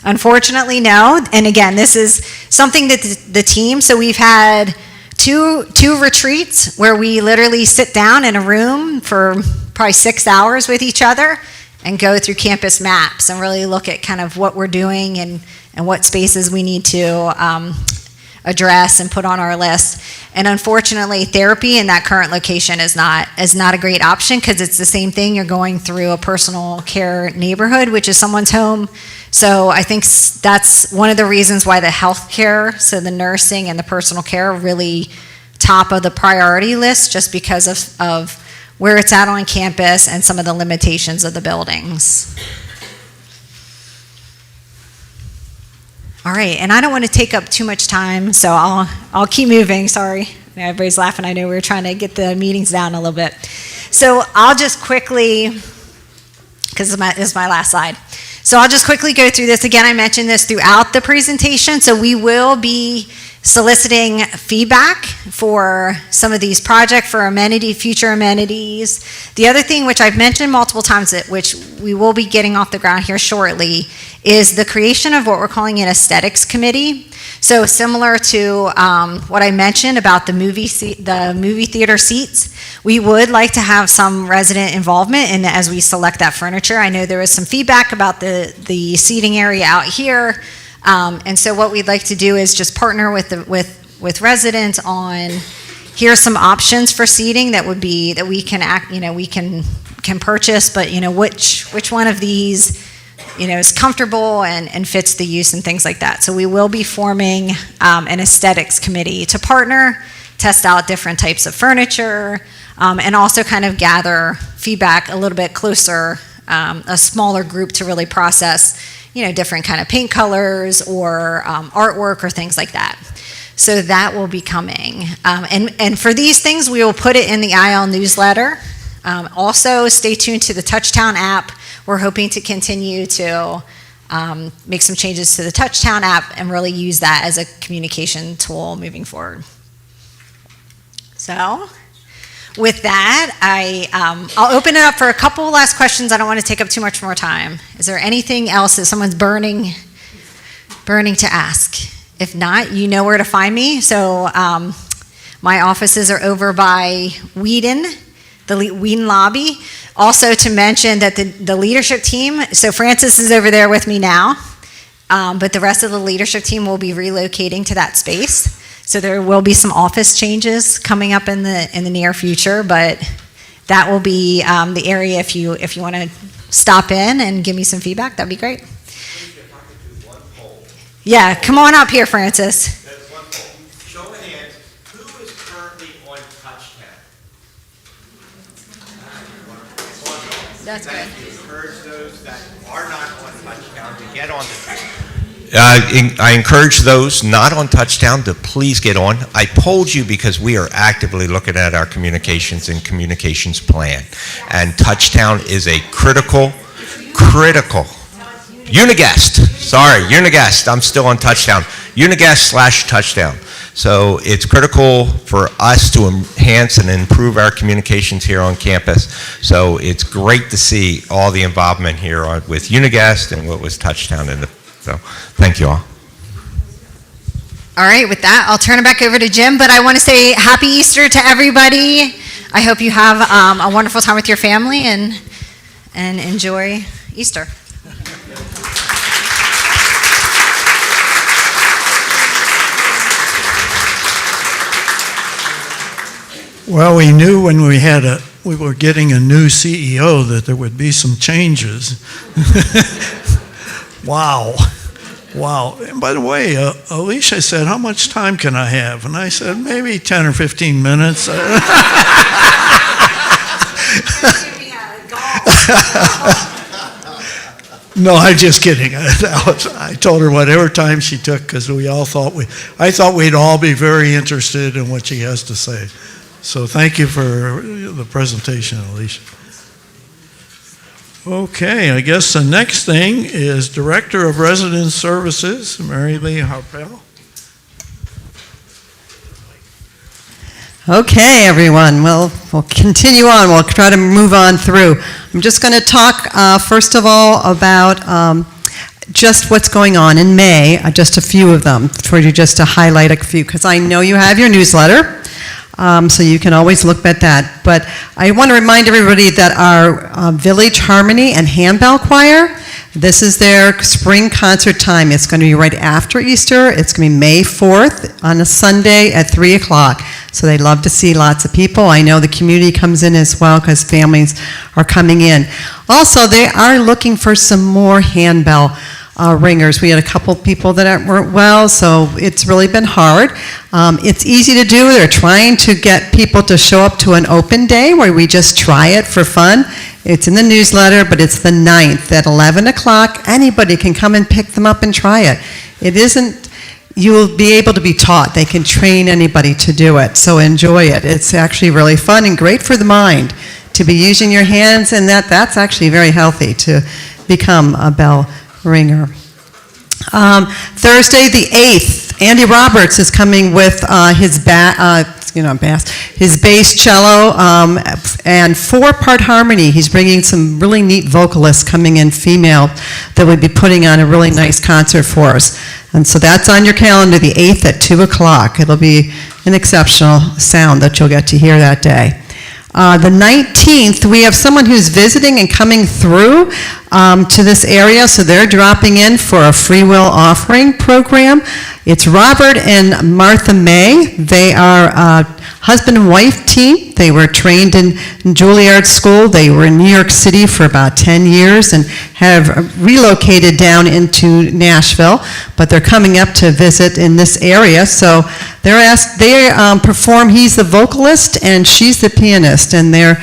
unfortunately, no. And again, this is something that the team, so we've had two retreats where we literally sit down in a room for probably 6 hours with each other and go through campus maps and really look at kind of what we're doing and what spaces we need to address and put on our list. And unfortunately, therapy in that current location is not a great option, because it's the same thing. You're going through a personal care neighborhood, which is someone's home. So I think that's one of the reasons why the healthcare, so the nursing and the personal care, are really top of the priority list, just because of where it's at on campus and some of the limitations of the buildings. All right, and I don't want to take up too much time, so I'll keep moving. Sorry, everybody's laughing. I know we were trying to get the meetings down a little bit. So I'll just quickly, because this is my last slide. So I'll just quickly go through this. Again, I mentioned this throughout the presentation. So we will be soliciting feedback for some of these projects for future amenities. The other thing, which I've mentioned multiple times, which we will be getting off the ground here shortly, is the creation of what we're calling an aesthetics committee. So similar to what I mentioned about the movie theater seats, we would like to have some resident involvement in as we select that furniture. I know there was some feedback about the seating area out here. And so what we'd like to do is just partner with residents on, here's some options for seating that we can purchase, but which one of these is comfortable and fits the use and things like that. So we will be forming an aesthetics committee to partner, test out different types of furniture, and also kind of gather feedback a little bit closer, a smaller group to really process different kind of paint colors or artwork or things like that. So that will be coming. And for these things, we will put it in the IL newsletter. Also, stay tuned to the Touchtown app. We're hoping to continue to make some changes to the Touchtown app and really use that as a communication tool moving forward. So, with that, I'll open it up for a couple last questions. I don't want to take up too much more time. Is there anything else that someone's burning to ask? If not, you know where to find me. So my offices are over by Whedon, the Whedon lobby. Also to mention that the leadership team, so Francis is over there with me now, but the rest of the leadership team will be relocating to that space. So there will be some office changes coming up in the near future, but that will be the area if you want to stop in and give me some feedback, that'd be great. If I could do one poll. Yeah, come on up here, Francis. There's one poll. Show of hands, who is currently on Touchtown? That's good. Thank you. Encourage those that are not on Touchtown to get on the Touchtown. I encourage those not on Touchtown to please get on. I polled you because we are actively looking at our communications and communications plan. And Touchtown is a critical, Uniguest. I'm still on Touchtown. Uniguest/Touchtown. So it's critical for us to enhance and improve our communications here on campus. So it's great to see all the involvement here with Uniguest and what was Touchtown in the. So, thank you all. All right, with that, I'll turn it back over to Jim, but I want to say Happy Easter to everybody. I hope you have a wonderful time with your family and enjoy Easter. Well, we knew when we were getting a new CEO that there would be some changes. Wow. And by the way, Alicia said, how much time can I have? And I said, maybe 10 or 15 minutes. No, I'm just kidding. I told her whatever time she took, because I thought we'd all be very interested in what she has to say. So thank you for the presentation, Alicia. Okay, I guess the next thing is Director of Resident Services, Mary Lee Harpel. Okay, everyone, we'll continue on. We'll try to move on through. I'm just going to talk, first of all, about just what's going on in May, just a few of them, for you just to highlight a few, because I know you have your newsletter, so you can always look at that. But I want to remind everybody that our Village Harmony and Handbell Choir, this is their spring concert time. It's going to be right after Easter. It's going to be May 4th on a Sunday at 3 o'clock. So they love to see lots of people. I know the community comes in as well because families are coming in. Also, they are looking for some more handbell ringers. We had a couple people that weren't well, so it's really been hard. It's easy to do. They're trying to get people to show up to an open day where we just try it for fun. It's in the newsletter, but it's the 9th at 11 o'clock. Anybody can come and pick them up and try it. It isn't, you will be able to be taught. They can train anybody to do it, so enjoy it. It's actually really fun and great for the mind to be using your hands, and that's actually very healthy to become a bell ringer. Thursday the 8th, Andy Roberts is coming with his bass, cello, and 4-part harmony. He's bringing some really neat vocalists coming in, female, that would be putting on a really nice concert for us. And so that's on your calendar, the 8th at 2 o'clock. It'll be an exceptional sound that you'll get to hear that day. The 19th, we have someone who's visiting and coming through to this area, so they're dropping in for a free will offering program. It's Robert and Martha May. They are a husband and wife team. They were trained in Juilliard School. They were in New York City for about 10 years and have relocated down into Nashville, but they're coming up to visit in this area. So they perform, he's the vocalist and she's the pianist, and they're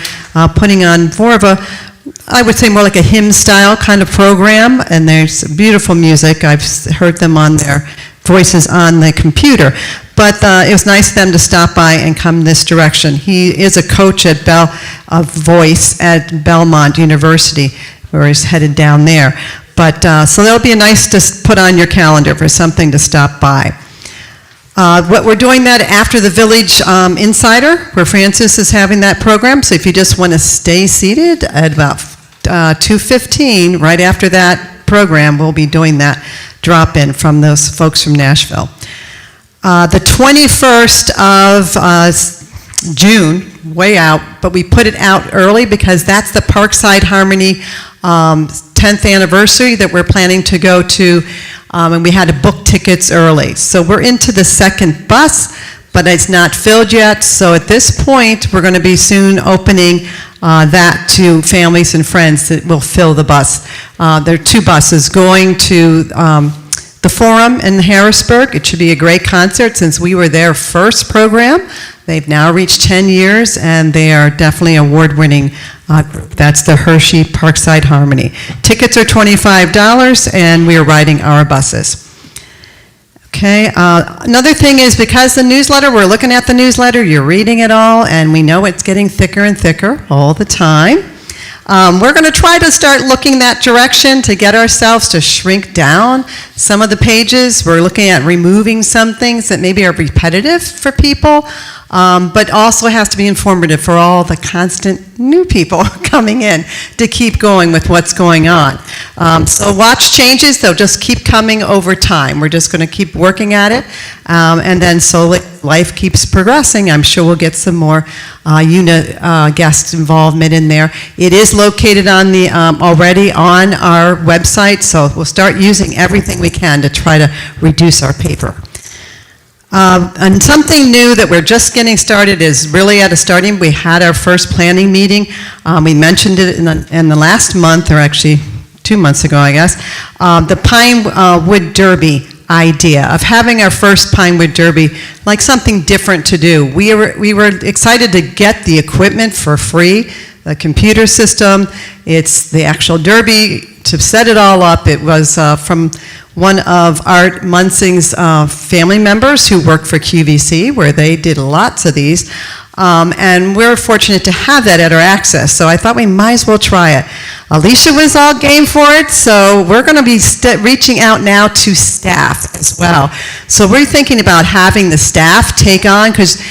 putting on more of a, I would say more like a hymn style kind of program, and there's beautiful music. I've heard them on their voices on the computer. But it was nice of them to stop by and come this direction. He is a coach at voice at Belmont University, where he's headed down there. But so that'll be nice to put on your calendar for something to stop by. What we're doing that after the Village Insider, where Francis is having that program. So if you just want to stay seated at about 2:15, right after that program, we'll be doing that drop-in from those folks from Nashville. The 21st of June, way out, but we put it out early because that's the Parkside Harmony 10th anniversary that we're planning to go to, and we had to book tickets early. So we're into the second bus, but it's not filled yet. So at this point, we're going to be soon opening that to families and friends that will fill the bus. There are 2 buses going to the Forum in Harrisburg. It should be a great concert since we were their first program. They've now reached 10 years, and they are definitely award-winning group. That's the Hershey Parkside Harmony. Tickets are $25, and we are riding our buses. Okay, another thing is because the newsletter, we're looking at the newsletter, you're reading it all, and we know it's getting thicker and thicker all the time. We're going to try to start looking that direction to get ourselves to shrink down some of the pages. We're looking at removing some things that maybe are repetitive for people, but also has to be informative for all the constant new people coming in to keep going with what's going on. So watch changes. They'll just keep coming over time. We're just going to keep working at it, and then so life keeps progressing. I'm sure we'll get some more guest involvement in there. It is located on the already on our website, so we'll start using everything we can to try to reduce our paper. And something new that we're just getting started is really at a starting. We had our first planning meeting. We mentioned it in the last month, or actually 2 months ago, I guess. The Pine Wood Derby idea of having our first Pinewood Derby, like something different to do. We were excited to get the equipment for free the computer system, it's the actual derby. To set it all up, it was from one of Art Munsing's family members who worked for QVC, where they did lots of these. And we're fortunate to have that at our access, so I thought we might as well try it. Alicia was all game for it, so we're going to be reaching out now to staff as well. So we're thinking about having the staff take on, because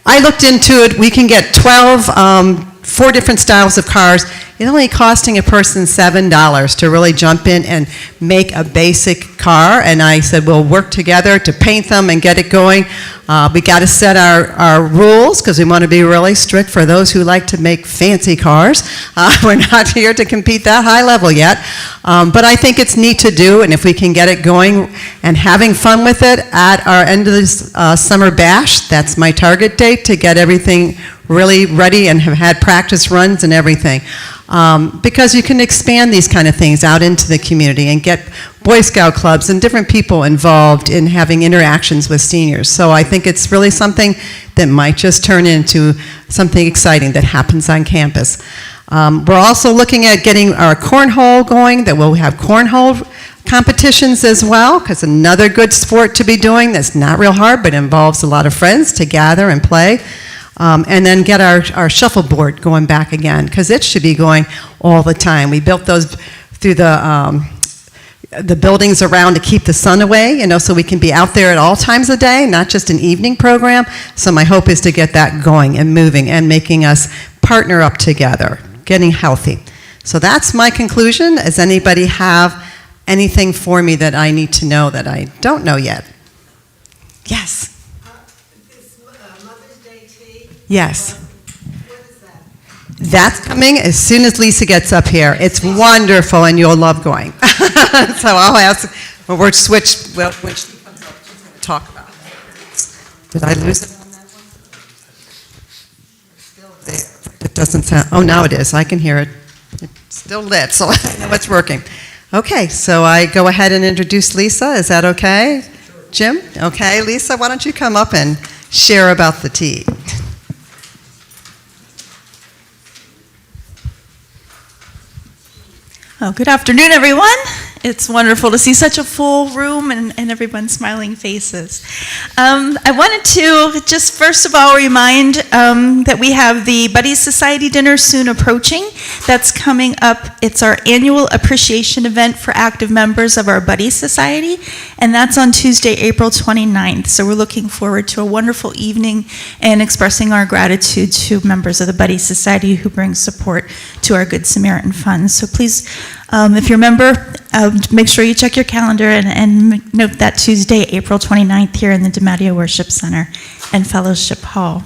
I looked into it, we can get 4 different styles of cars. It's only costing a person $7 to really jump in and make a basic car. And I said, we'll work together to paint them and get it going. We got to set our rules, because we want to be really strict for those who like to make fancy cars. We're not here to compete that high level yet. But I think it's neat to do, and if we can get it going and having fun with it at our end of this summer bash, that's my target date, to get everything really ready and have had practice runs and everything. Because you can expand these kind of things out into the community and get Boy Scout clubs and different people involved in having interactions with seniors. So I think it's really something that might just turn into something exciting that happens on campus. We're also looking at getting our cornhole going, that we'll have cornhole competitions as well, because another good sport to be doing that's not real hard but involves a lot of friends to gather and play. And then get our shuffleboard going back again, because it should be going all the time. We built those through the buildings around to keep the sun away, so we can be out there at all times of day, not just an evening program. So my hope is to get that going and moving and making us partner up together, getting healthy. So that's my conclusion. Does anybody have anything for me that I need to know that I don't know yet? Yes. Yes. What is that? That's coming as soon as Lisa gets up here. It's wonderful, and you'll love going. So I'll ask, when she comes up, she's going to talk about it. Did I lose it on that one? Still there. It doesn't sound, oh, now it is. I can hear it. It's still lit, so I know it's working. Okay, so I go ahead and introduce Lisa. Is that okay? Jim? Okay, Lisa, why don't you come up and share about the tea? Well, good afternoon, everyone. It's wonderful to see such a full room and everyone's smiling faces. I wanted to just first of all remind that we have the Buddies Society dinner soon approaching. That's coming up. It's our annual appreciation event for active members of our Buddies Society, and that's on Tuesday, April 29th. So we're looking forward to a wonderful evening and expressing our gratitude to members of the Buddies Society who bring support to our Good Samaritan Fund. So please, if you're a member, make sure you check your calendar and note that Tuesday, April 29th here in the DiMatteo Worship Center and Fellowship Hall.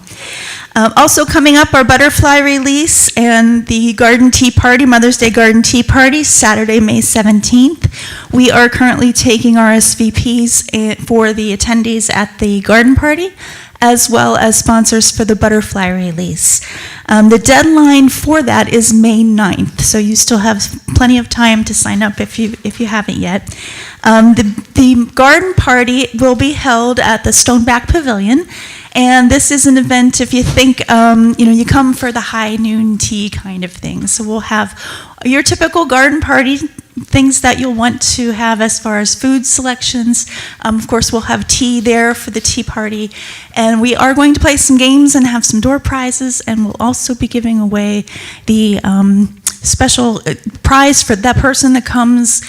Also coming up, our butterfly release and the Garden Tea Party, Mother's Day Garden Tea Party, Saturday, May 17th. We are currently taking RSVPs for the attendees at the garden party, as well as sponsors for the butterfly release. The deadline for that is May 9th, so you still have plenty of time to sign up if you haven't yet. The garden party will be held at the Stoneback Pavilion, and this is an event, if you think, you come for the high noon tea kind of thing. So we'll have your typical garden party, things that you'll want to have as far as food selections. Of course, we'll have tea there for the tea party. And we are going to play some games and have some door prizes, and we'll also be giving away the special prize for that person that comes.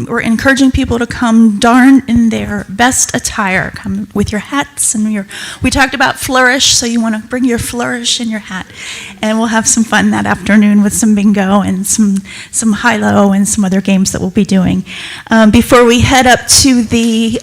We're encouraging people to come darn in their best attire. Come with your hats and we talked about flourish, so you want to bring your flourish in your hat. And we'll have some fun that afternoon with some bingo and some high-low and some other games that we'll be doing. Before we head up to the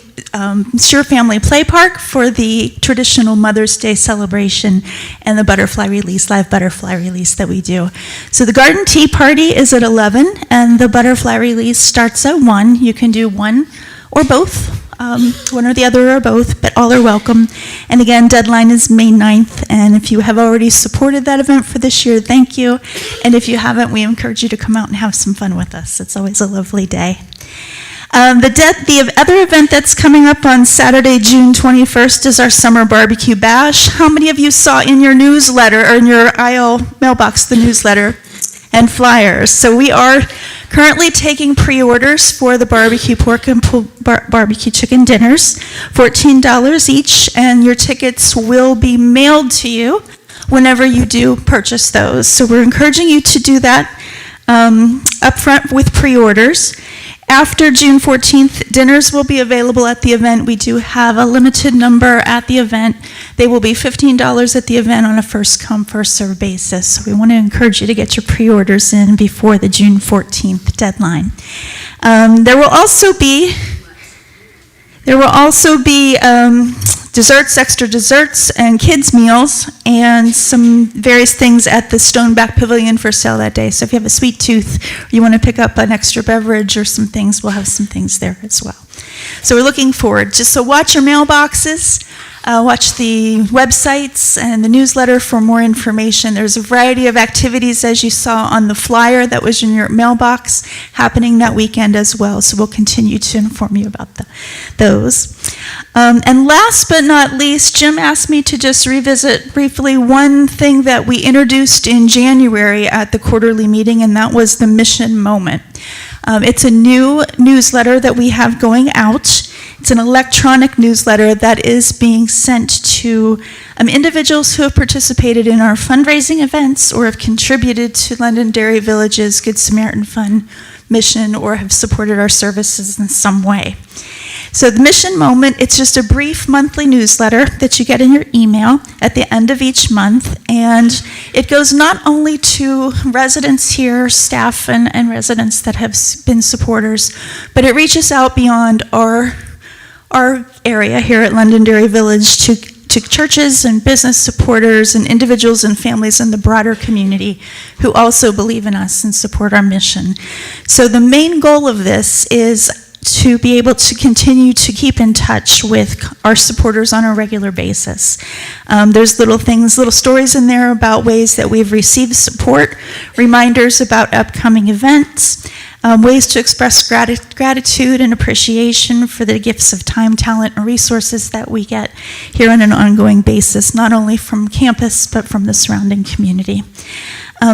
Sure Family Play Park for the traditional Mother's Day celebration and the butterfly release, live butterfly release that we do. So the garden tea party is at 11 and the butterfly release starts at 1. You can do one or both, one or the other or both, but all are welcome. And again, deadline is May 9th, and if you have already supported that event for this year, thank you. And if you haven't, we encourage you to come out and have some fun with us. It's always a lovely day. The other event that's coming up on Saturday, June 21st is our Summer Barbecue Bash. How many of you saw in your newsletter, or in your IL mailbox, the newsletter and flyers? So we are currently taking pre-orders for the barbecue pork and barbecue chicken dinners, $14 each, and your tickets will be mailed to you whenever you do purchase those. So we're encouraging you to do that upfront with pre-orders. After June 14th, dinners will be available at the event. We do have a limited number at the event. They will be $15 at the event on a first-come, first-served basis. So we want to encourage you to get your pre-orders in before the June 14th deadline. There will also be desserts, extra desserts, and kids' meals, and some various things at the Stoneback Pavilion for sale that day. So if you have a sweet tooth, or you want to pick up an extra beverage or some things, we'll have some things there as well. So we're looking forward. So watch your mailboxes, watch the websites and the newsletter for more information. There's a variety of activities, as you saw on the flyer that was in your mailbox, happening that weekend as well. So we'll continue to inform you about those. And last but not least, Jim asked me to just revisit briefly one thing that we introduced in January at the quarterly meeting, and that was the Mission Moment. It's a new newsletter that we have going out. It's an electronic newsletter that is being sent to individuals who have participated in our fundraising events or have contributed to Londonderry Village's Good Samaritan Fund mission or have supported our services in some way. So the Mission Moment, it's just a brief monthly newsletter that you get in your email at the end of each month, and it goes not only to residents here, staff and residents that have been supporters, but it reaches out beyond our area here at Londonderry Village to churches and business supporters and individuals and families in the broader community who also believe in us and support our mission. So the main goal of this is to be able to continue to keep in touch with our supporters on a regular basis. There's little stories in there about ways that we've received support, reminders about upcoming events, ways to express gratitude and appreciation for the gifts of time, talent, and resources that we get here on an ongoing basis, not only from campus, but from the surrounding community.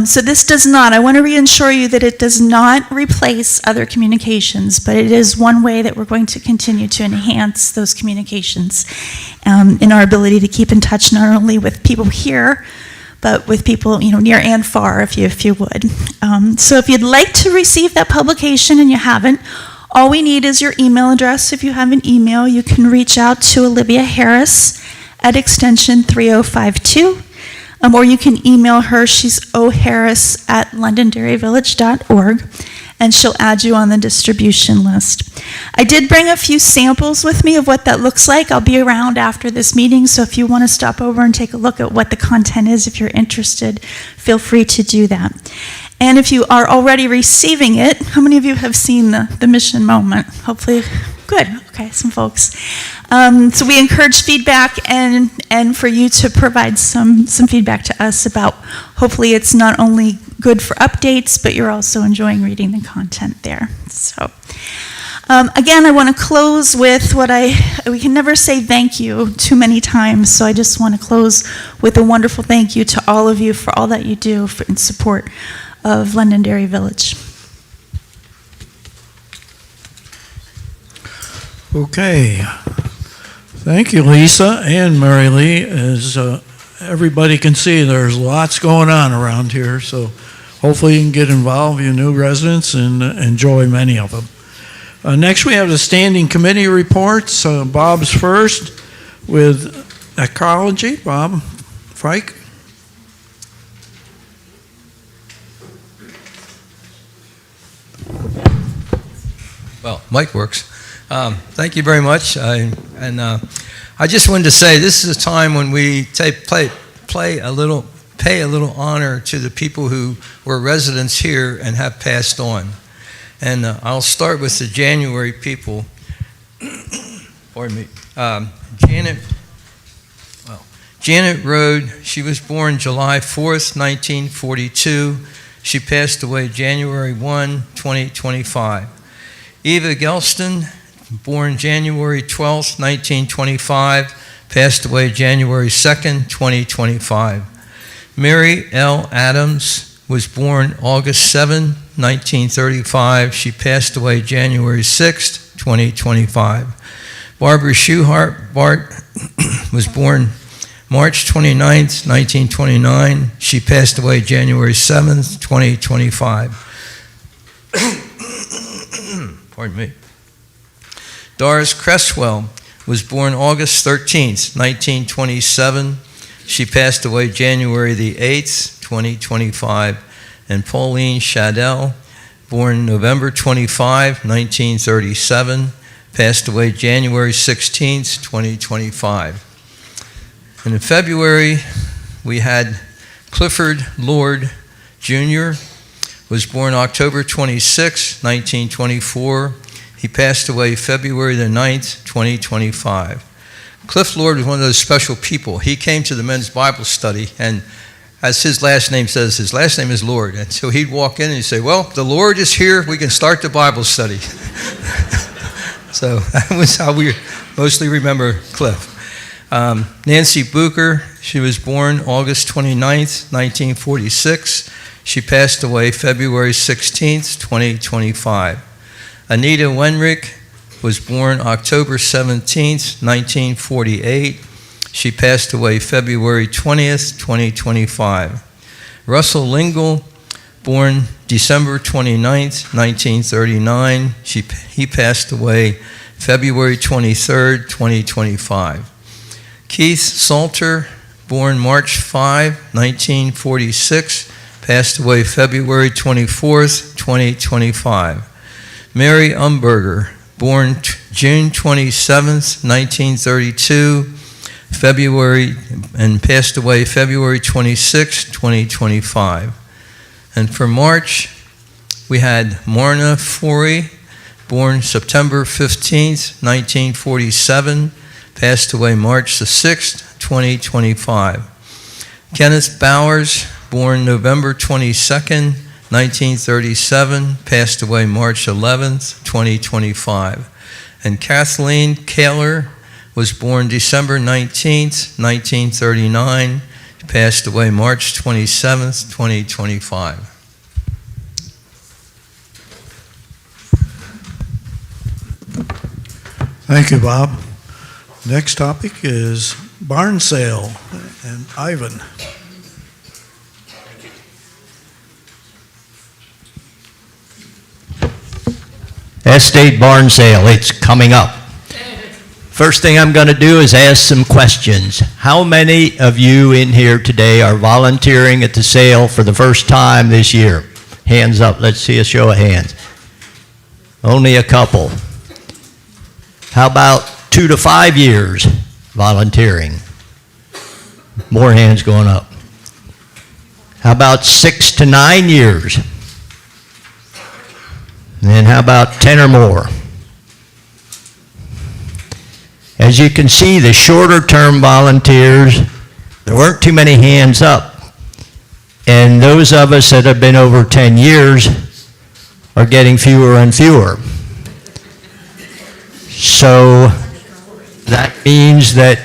So this does not, I want to reassure you that it does not replace other communications, but it is one way that we're going to continue to enhance those communications in our ability to keep in touch not only with people here, but with people near and far, if you would. So if you'd like to receive that publication and you haven't, all we need is your email address. If you have an email, you can reach out to Olivia Harris at extension 3052. Or you can email her. She's oharris@londonderryvillage.org, and she'll add you on the distribution list. I did bring a few samples with me of what that looks like. I'll be around after this meeting, so if you want to stop over and take a look at what the content is, if you're interested, feel free to do that. And if you are already receiving it, how many of you have seen the Mission Moment? Hopefully, good. Okay, some folks. So we encourage feedback and for you to provide some feedback to us about, hopefully it's not only good for updates, but you're also enjoying reading the content there. So again, I want to close with we can never say thank you too many times, so I just want to close with a wonderful thank you to all of you for all that you do in support of Londonderry Village. Okay. Thank you, Lisa and Mary Lee. As everybody can see, there's lots going on around here, so hopefully you can get involved, you new residents, and enjoy many of them. Next, we have the standing committee reports. Bob's first with ecology. Bob Frike. Well, mic works. Thank you very much. I just wanted to say this is a time when we pay a little honor to the people who were residents here and have passed on. And I'll start with the January people. Pardon me. Janet Rode, she was born July 4th, 1942. She passed away January 1, 2025. Eva Gelston, born January 12th, 1925, passed away January 2nd, 2025. Mary L. Adams was born August 7, 1935. She passed away January 6th, 2025. Barbara Schuhart Bart was born March 29th, 1929. She passed away January 7th, 2025. Pardon me. Doris Cresswell was born August 13th, 1927. She passed away January the 8th, 2025. And Pauline Shadell, born November 25, 1937, passed away January 16th, 2025. And in February, we had Clifford Lord Jr., was born October 26, 1924. He passed away February the 9th, 2025. Cliff Lord was one of those special people. He came to the men's Bible study, and as his last name says, his last name is Lord. And so he'd walk in and he'd say, well, the Lord is here, we can start the Bible study. So that was how we mostly remember Cliff. Nancy Bucher, she was born August 29th, 1946. She passed away February 16th, 2025. Anita Wenrick was born October 17th, 1948. She passed away February 20th, 2025. Russell Lingle, born December 29th, 1939. He passed away February 23rd, 2025. Keith Salter, born March 5, 1946, passed away February 24th, 2025. Mary Umberger, born June 27th, 1932, and passed away February 26, 2025. And for March, we had Marna Forey, born September 15th, 1947, passed away March the 6th, 2025. Kenneth Bowers, born November 22nd, 1937, passed away March 11th, 2025. And Kathleen Kaler was born December 19th, 1939, passed away March 27th, 2025. Thank you, Bob. Next topic is barn sale, and Ivan. Estate barn sale, it's coming up. First thing I'm going to do is ask some questions. How many of you in here today are volunteering at the sale for the first time this year? Hands up, let's see a show of hands. Only a couple. How about 2 to 5 years volunteering? More hands going up. How about 6 to 9 years? And then how about 10 or more? As you can see, the shorter term volunteers, there weren't too many hands up. And those of us that have been over 10 years are getting fewer and fewer. So that means that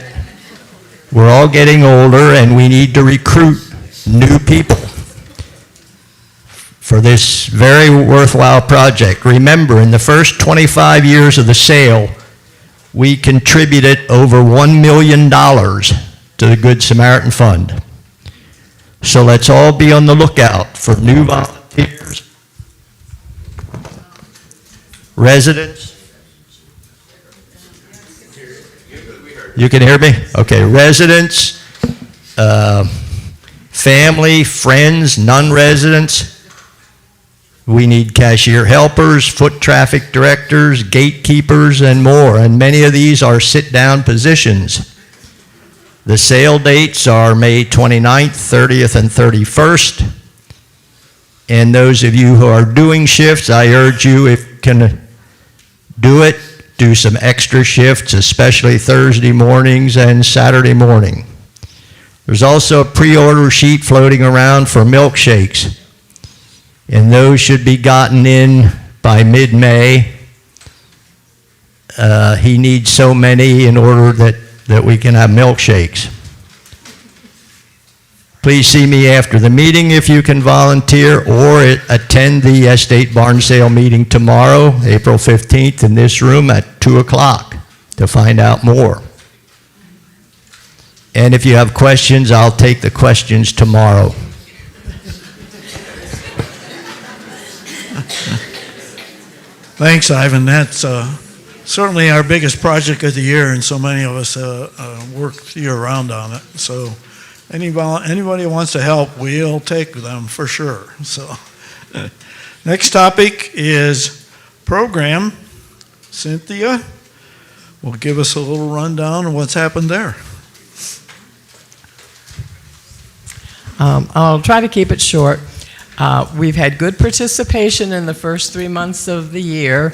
we're all getting older and we need to recruit new people for this very worthwhile project. Remember, in the first 25 years of the sale, we contributed over $1 million to the Good Samaritan Fund. So let's all be on the lookout for new volunteers, residents. You can hear me? Okay, residents, family, friends, non-residents. We need cashier helpers, foot traffic directors, gatekeepers, and more. And many of these are sit-down positions. The sale dates are May 29th, 30th, and 31st. And those of you who are doing shifts, I urge you, if you can do it, do some extra shifts, especially Thursday mornings and Saturday morning. There's also a pre-order sheet floating around for milkshakes. And those should be gotten in by mid-May. he needs so many in order that we can have milkshakes. Please see me after the meeting if you can volunteer, or attend the Estate Barn Sale meeting tomorrow, April 15th, in this room at 2 o'clock to find out more. And if you have questions, I'll take the questions tomorrow. Thanks, Ivan. That's certainly our biggest project of the year, and so many of us work year-round on it. So anybody who wants to help, we'll take them for sure. So next topic is program. Cynthia will give us a little rundown of what's happened there. I'll try to keep it short. We've had good participation in the first 3 months of the year.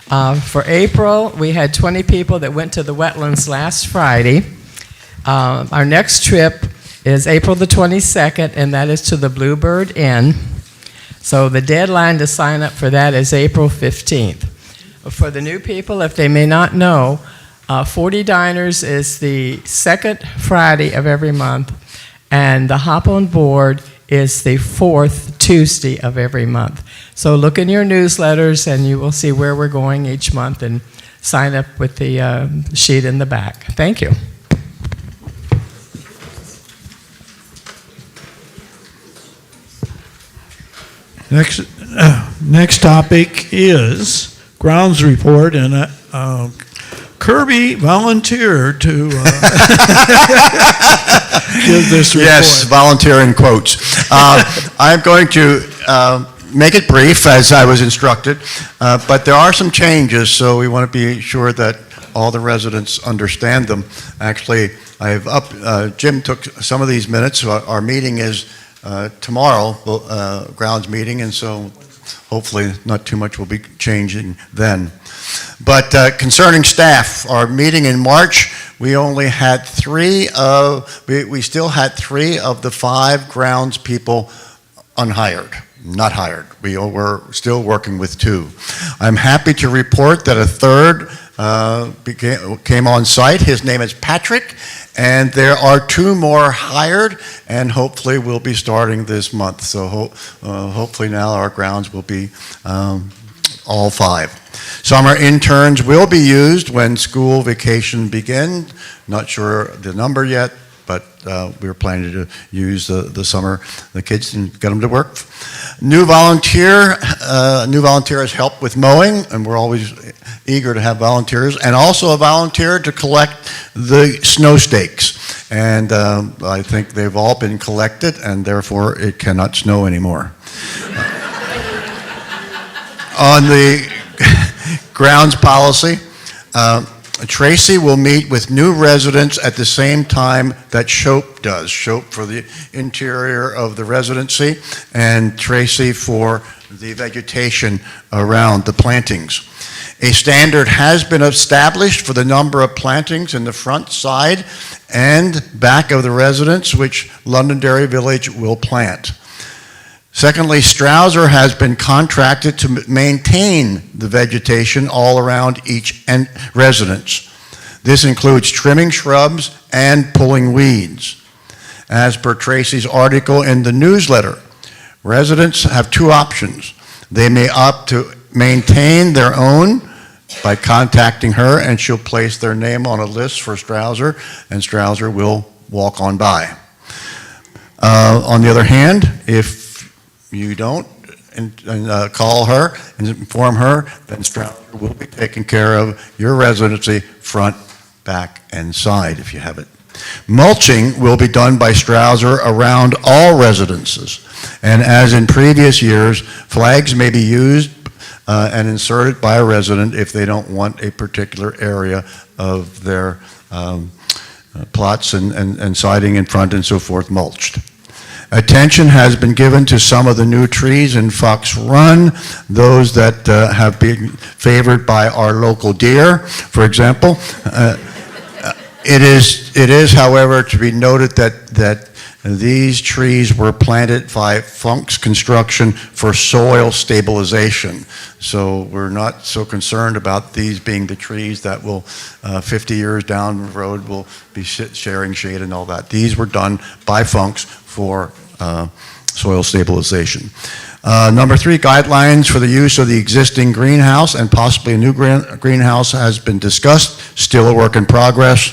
For April, we had 20 people that went to the wetlands last Friday. Our next trip is April the 22nd, and that is to the Bluebird Inn. So the deadline to sign up for that is April 15th. For the new people, if they may not know, 40 Diners is the second Friday of every month, and the Hop on Board is the fourth Tuesday of every month. So look in your newsletters and you will see where we're going each month, and sign up with the sheet in the back. Thank you. Next topic is grounds report, and Kirby volunteered to give this report. Yes, volunteer in quotes. I'm going to make it brief, as I was instructed, but there are some changes, so we want to be sure that all the residents understand them. Actually, Jim took some of these minutes. So our meeting is tomorrow, grounds meeting, and so hopefully not too much will be changing then. But concerning staff, our meeting in March, we only had we still had 3 of the 5 grounds people unhired, not hired. We were still working with 2. I'm happy to report that a 3rd came on site. His name is Patrick, and there are 2 more hired, and hopefully we'll be starting this month. So hopefully now our grounds will be all 5. Summer interns will be used when school vacation begins. Not sure the number yet, but we're planning to use the summer, the kids, and get them to work. New volunteers help with mowing, and we're always eager to have volunteers, and also a volunteer to collect the snow stakes. And I think they've all been collected, and therefore it cannot snow anymore. On the grounds policy, Tracy will meet with new residents at the same time that Shope does. Shope for the interior of the residency, and Tracy for the vegetation around the plantings. A standard has been established for the number of plantings in the front, side, and back of the residence, which Londonderry Village will plant. Secondly, Strouser has been contracted to maintain the vegetation all around each residence. This includes trimming shrubs and pulling weeds. As per Tracy's article in the newsletter, residents have 2 options. They may opt to maintain their own by contacting her, and she'll place their name on a list for Strouser, and Strouser will walk on by. On the other hand, if you don't call her and inform her, then Strouser will be taking care of your residency front, back, and side if you have it. Mulching will be done by Strouser around all residences, and as in previous years, flags may be used and inserted by a resident if they don't want a particular area of their plots and siding in front and so forth mulched. Attention has been given to some of the new trees in Fox Run, those that have been favored by our local deer, for example. It is, however, to be noted that And these trees were planted by Funk's Construction for soil stabilization. So we're not so concerned about these being the trees that will, 50 years down the road, will be sharing shade and all that. These were done by Funk's for soil stabilization. Number 3, guidelines for the use of the existing greenhouse and possibly a new greenhouse has been discussed, still a work in progress.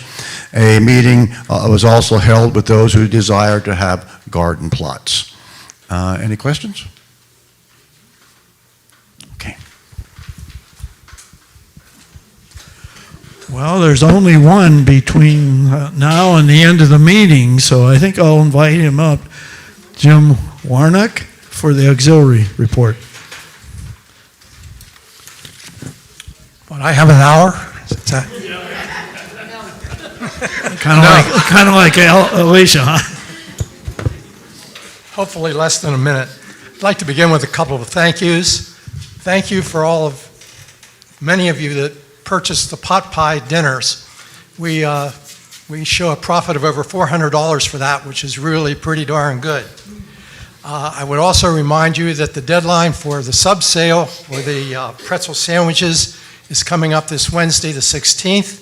A meeting was also held with those who desire to have garden plots. Any questions? Okay. Well, there's only one between now and the end of the meeting, so I think I'll invite him up, Jim Warnock, for the auxiliary report. But I have an hour? Is that? Kind of like Alicia, huh? Hopefully less than a minute. I'd like to begin with a couple of thank yous. Thank you for many of you that purchased the pot pie dinners. We show a profit of over $400 for that, which is really pretty darn good. I would also remind you that the deadline for the sub sale for the pretzel sandwiches is coming up this Wednesday, the 16th.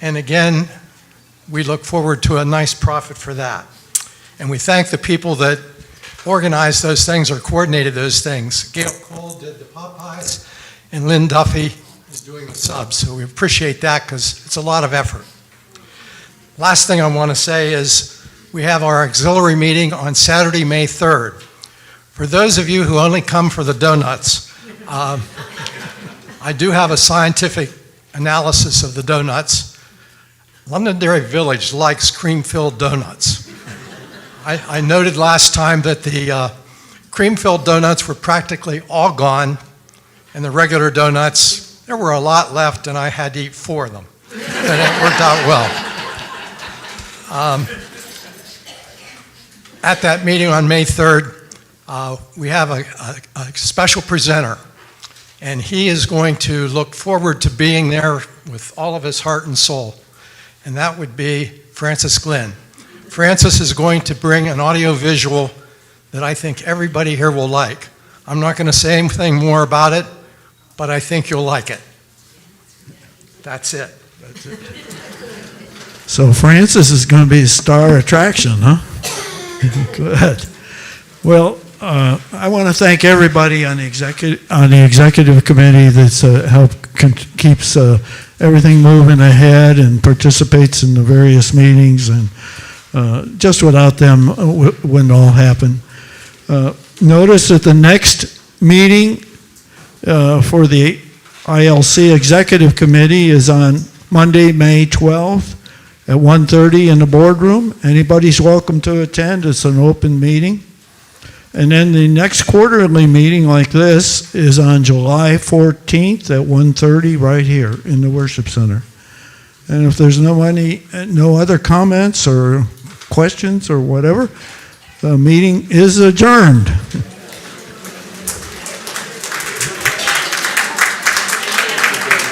And again, we look forward to a nice profit for that. And we thank the people that organized those things or coordinated those things. Gail Cole did the pot pies, and Lynn Duffy is doing the subs. So we appreciate that because it's a lot of effort. Last thing I want to say is we have our auxiliary meeting on Saturday, May 3rd. For those of you who only come for the donuts, I do have a scientific analysis of the donuts. Londonderry Village likes cream-filled donuts. I noted last time that the cream-filled donuts were practically all gone, and the regular donuts, there were a lot left, and I had to eat 4 of them. And it worked out well. At that meeting on May 3rd, we have a special presenter, and he is going to look forward to being there with all of his heart and soul. And that would be Francis Glenn. Francis is going to bring an audio-visual that I think everybody here will like. I'm not going to say anything more about it, but I think you'll like it. That's it. So Francis is going to be a star attraction, huh? Good. Well, I want to thank everybody on the executive committee that's keeps everything moving ahead and participates in the various meetings, and just without them, it wouldn't all happen. Notice that the next meeting for the ILC Executive Committee is on Monday, May 12th at 1:30 in the boardroom. Anybody's welcome to attend. It's an open meeting. And then the next quarterly meeting like this is on July 14th at 1:30 right here in the Worship Center. And if there's no other comments or questions or whatever, the meeting is adjourned.